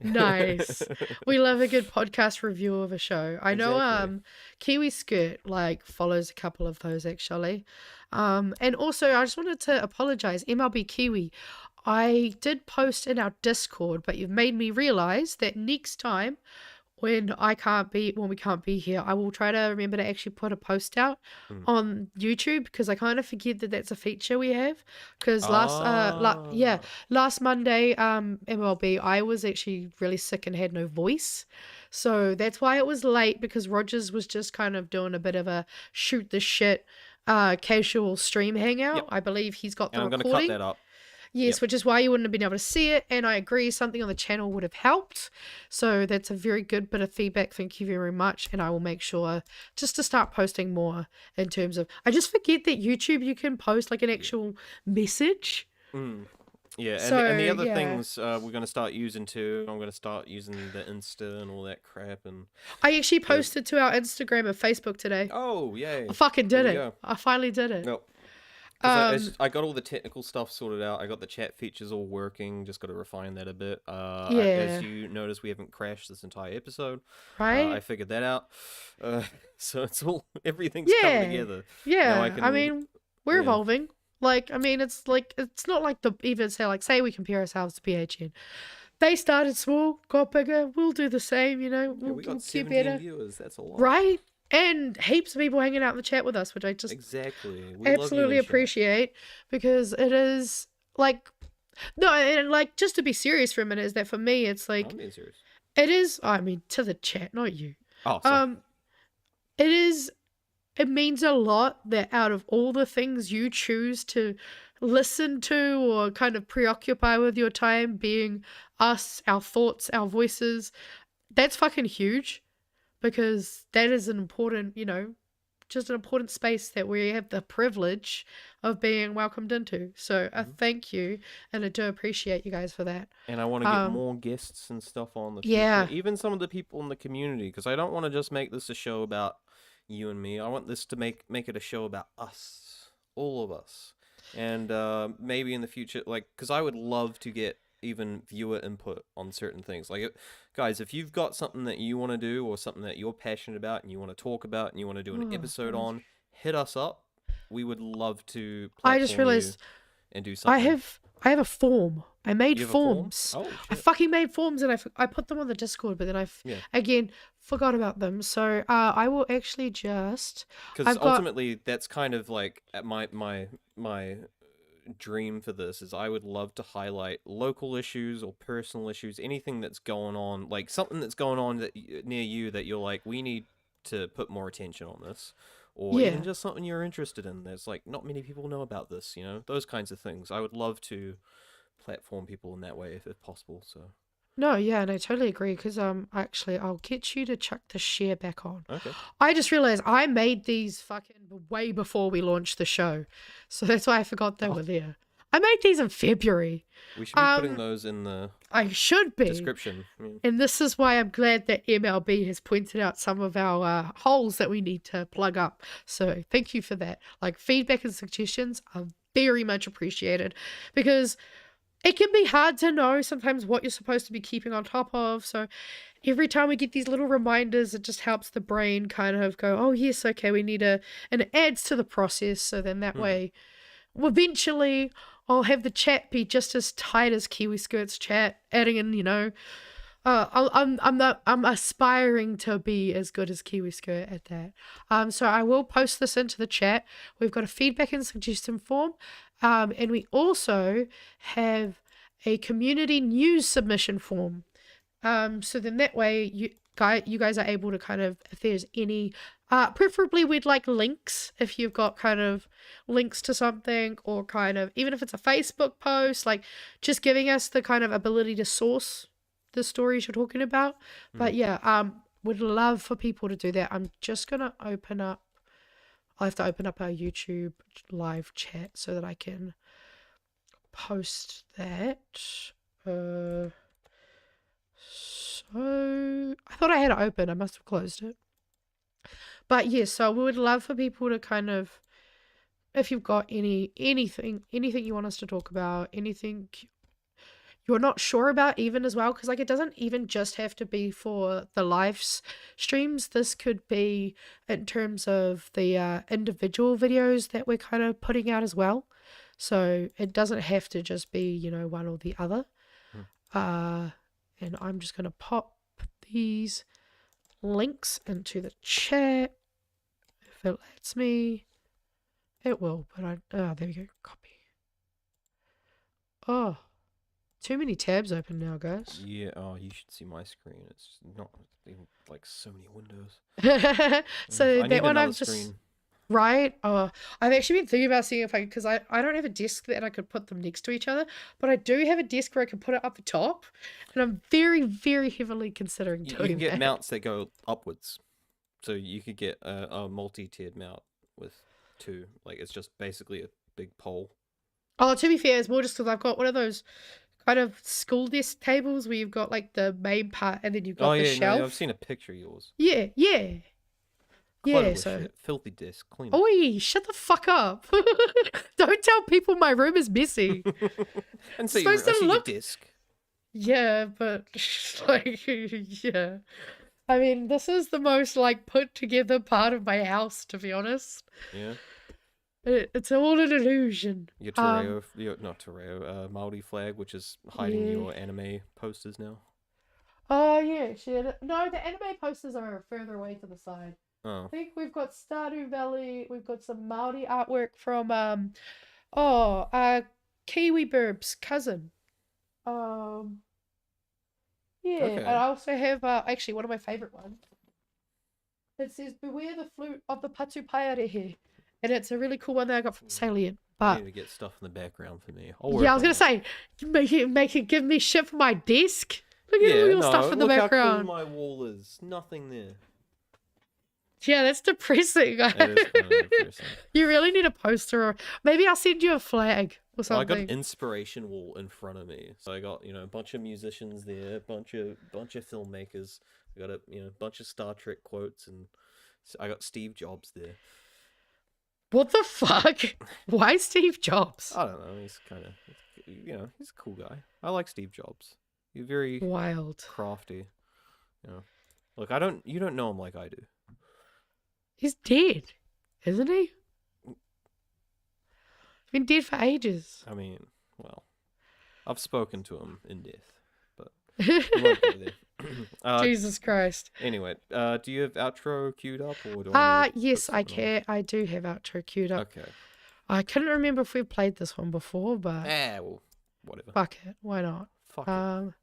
Nice. We love a good podcast review of a show. I know Kiwi Skirt follows a couple of those actually. And also I just wanted to apologize, MLB Kiwi. I did post in our Discord, but you've made me realize that next time when we can't be here, I will try to remember to actually put a post out on YouTube, because I kind of forget that that's a feature we have. Because last Monday, MLB, I was actually really sick and had no voice. So that's why it was late, because Rogers was just kind of doing a bit of a shoot the shit casual stream hangout. Yep. I believe he's got the recording. I'm going to cut that up. Yes, which is why you wouldn't have been able to see it. And I agree, something on the channel would have helped. So that's a very good bit of feedback. Thank you very much. And I will make sure just to start posting more in terms of... I just forget that YouTube, you can post an actual message. Yeah, and the other things we're going to start using too. I'm going to start using the Insta and all that crap. And I actually posted to our Instagram and Facebook today. Oh, yay. I fucking did it. I finally did it. Nope. I got all the technical stuff sorted out. I got the chat features all working. Just got to refine that a bit. As you notice, we haven't crashed this entire episode. Right. I figured that out. So it's everything's coming together. Yeah. I mean, we're evolving. It's not like even say we compare ourselves to PHN. They started small, got bigger. We'll do the same. We'll got 17 get better. viewers. That's a lot. Right. And heaps of people hanging out in the chat with us, which I just absolutely appreciate, because it is just to be serious for a minute, is that for me, it's I'm being serious. It is, to the chat, not you. Oh, sorry. It means a lot that out of all the things you choose to listen to or kind of preoccupy with your time, being us, our thoughts, our voices, that's fucking huge. Because that is an important, just an important space that we have the privilege of being welcomed into. So I thank you, and I do appreciate you guys for that. And I want to get more guests and stuff on the future. Even some of the people in the community, because I don't want to just make this a show about you and me. I want this to make it a show about us, all of us. And maybe in the future, because I would love to get even viewer input on certain things. Guys, if you've got something that you want to do or something that you're passionate about and you want to talk about and you want to do an episode on, hit us up. We would love to I just realized and do something. I have a form. I made forms. Oh, I fucking made forms, and I put them on the Discord, but then again forgot about them. So I will actually just, because ultimately that's kind of my dream for this is I would love to highlight local issues or personal issues, anything that's going on, something that's going on near you that you're we need to put more attention on this, or even just something you're interested in. There's not many people know about this, those kinds of things. I would love to platform people in that way if possible. So no, yeah, and I totally agree, because actually I'll get you to chuck the share back on. Okay. I just realized I made these fucking way before we launched the show, so that's why I forgot they were there. I made these in February. We should be putting those in the I should be. description. And this is why I'm glad that MLB has pointed out some of our holes that we need to plug up. So thank you for that. Like, feedback and suggestions are very much appreciated, because it can be hard to know sometimes what you're supposed to be keeping on top of. So every time we get these little reminders, it just helps the brain kind of go, oh yes, okay, we need and it adds to the process. So then that way, eventually I'll have the chat be just as tight as Kiwi Skirt's chat, adding in, you know, I'm aspiring to be as good as Kiwi Skirt at that. So I will post this into the chat. We've got a feedback and suggestion form, and we also have a community news submission form. So then that way you guys are able to kind of, if there's any, preferably we'd like links, if you've got kind of links to something, or kind of, even if it's a Facebook post, like just giving us the kind of ability to source the stories you're talking about. But yeah, would love for people to do that. I'm just gonna I'll have to open up our YouTube live chat so that I can post that. So I thought I had it open. I must have closed it. But yeah, so we would love for people to kind of, if you've got anything you want us to talk about, anything you're not sure about even as well, because like it doesn't even just have to be for the live streams. This could be in terms of the individual videos that we're kind of putting out as well. So it doesn't have to just be, you know, one or the other. And I'm just going to pop these links into the chat. If it lets me, it will, but there we go. Copy. Oh, too many tabs open now, guys. Yeah, you should see my screen. It's not even like so many windows. So that one I've screen. just... Right? I've actually been thinking about seeing if because I don't have a desk that I could put them next to each other, but I do have a desk where I can put it up the top, and I'm very, very heavily considering doing that. You can get mounts that go upwards. So you could get a multi-tiered mount with two. Like, it's just basically a big pole. Oh, to be fair, it's more just because I've got one of those kind of school desk tables where you've got like the main part and then you've got the shelf. No, I've seen a picture of yours. Yeah. Quite So shit. Filthy desk, clean. Oi, shut the fuck up! Don't tell people my room is messy. And so I see your desk. Yeah, but like, yeah. I mean, this is the most like put together part of my house, to be honest. Yeah. It's all an illusion. Your Tereo, Māori flag, which is hiding your anime posters now. Oh yeah, actually, no, the anime posters are further away to the side. Oh. I think we've got Stardew Valley. We've got some Māori artwork from Kiwi Burb's cousin. Yeah, Okay. and I also have actually one of my favorite ones. It says "Beware the flute of the Patu Paiarehe," and it's a really cool one that I got from Salient. But you need to get stuff in the background for me. Yeah, I was gonna say, make it give me shit for my desk. Look at all your stuff in the background. Look how cool my wall is. Nothing there. Yeah, that's depressing. It is kind of depressing. You really need a poster, or maybe I'll send you a flag or something. Well, I got an inspiration wall in front of me, so I got a bunch of musicians there, a bunch of filmmakers. I got a bunch of Star Trek quotes, and I got Steve Jobs there. What the fuck? Why Steve Jobs? I don't know. He's kind of he's a cool guy. I like Steve Jobs. He's very wild, crafty. Look, you don't know him like I do. He's dead, isn't he? He's been dead for ages. I mean, well, I've spoken to him in death, but we won't go there. Jesus Christ. Anyway, do you have outro queued up, or do I? Yes, I can. I do have outro queued up. Okay. I couldn't remember if we played this one before, but well, whatever. Fuck it. Why not? Fuck it.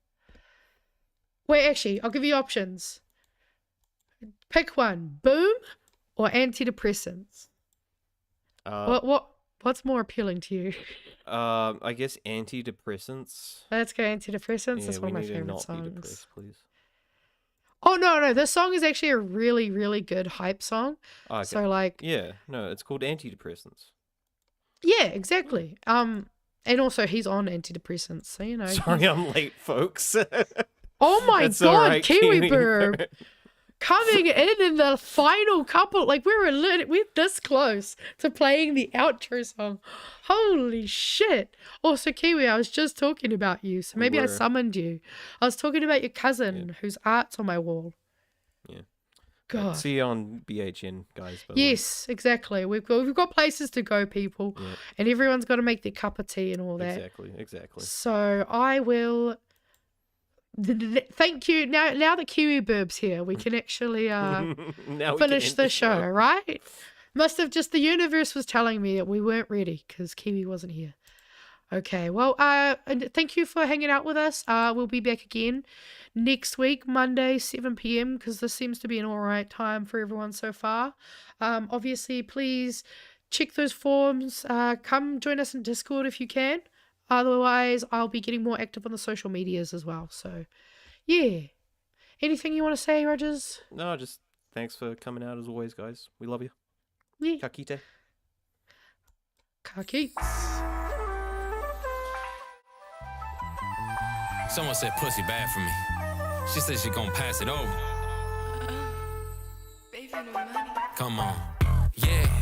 Wait, actually, I'll give you options. Pick one: Boom or antidepressants. What's more appealing to you? I guess antidepressants. Let's go antidepressants. Yeah, That's one of my favorite not songs. Be depressed, please. Oh no, this song is actually a really, really good hype song. Okay. So like, yeah, no, it's called antidepressants. Yeah, exactly. And And also, he's on antidepressants, so, you know. Sorry, I'm late, folks. Oh my That's God, all right, Kiwi Burb. Coming in the final couple. Like, we're this close to playing the outro song. Holy shit. Also, Kiwi, I was just talking about you, so maybe I summoned you. I was talking about your cousin whose art's on my wall. Yeah. God. See you on BHN, guys. Yes, exactly. We've got places to go, people, and everyone's got to make their cup of tea and all that. Exactly. So I will. Thank you. Now that Kiwi Burb's here, we can actually finish the show, right? The universe was telling me that we weren't ready because Kiwi wasn't here. Okay, well, thank you for hanging out with us. We'll be back again next week, Monday, 7 p.m, because this seems to be an all right time for everyone so far. Obviously, please check those forms. Come join us in Discord if you can. Otherwise, I'll be getting more active on the social medias as well. So, yeah. Anything you want to say, Rogers? No, just thanks for coming out as always, guys. We love you. Yeah. Kakite. Kakeets. Someone said pussy bad for me. She said she gon' pass it over. Come on. Yeah.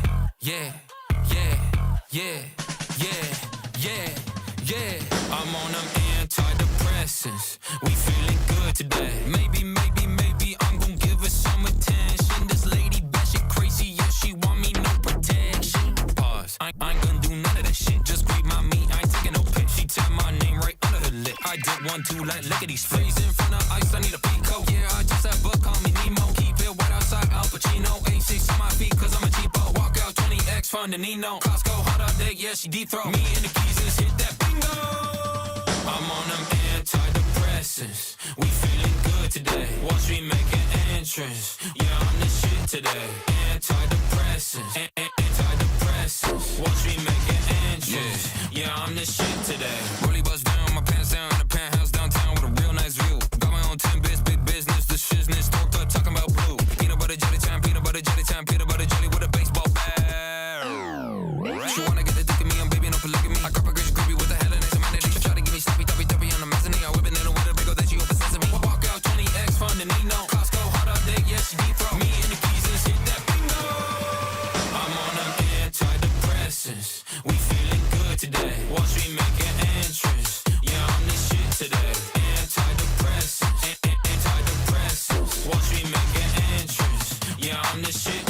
I'm on them antidepressants. We feeling good today. Maybe I'm gon' give her some attention. This lady batshit crazy, yeah, she want me no protection. Pause. I ain't gonna do none of that shit. Just grab my meat, I ain't taking no pic. She tap my name right under her lip. I did 1, 2, like lickety splits. In front of ice, I need a pico. Yeah, I just have book, call me Nemo. Keep it white outside, Al Pacino. 86 on my feet, cause I'm a cheapo. Walk out 20X, find a Nino. Costco, hot all day, yeah, she deep throw. Me and the keys just hit that bingo. I'm on them antidepressants. We feeling good today. Watch me make an entrance. Yeah, I'm the shit today. Antidepressants. Antidepressants. Watch me make an entrance. Yeah, I'm the shit today. Rolly bust down, my pants down in a penthouse downtown with a real nice view. Got my own 10 bits, big business. The shizness, talked up, talking about blue. Peanut butter jelly time, peanut butter jelly time, peanut butter jelly with a baseball bat. She wanna get a dick in me, I'm baby, no polygamy. I grab a girl, she creepy with the hell and it's a man that she try to give me sloppy, toppy on the mezzanine. I whip it in a window, big old that she open sesame. Walk out 20X, fun and Nino. Costco, hot all day, yeah, she deep throw. Me and the keys just hit that bingo. I'm on them antidepressants. We feeling good today. Watch me make an entrance. Yeah, I'm the shit today. Antidepressants. Antidepressants. Watch me make an entrance. Yeah, I'm the shit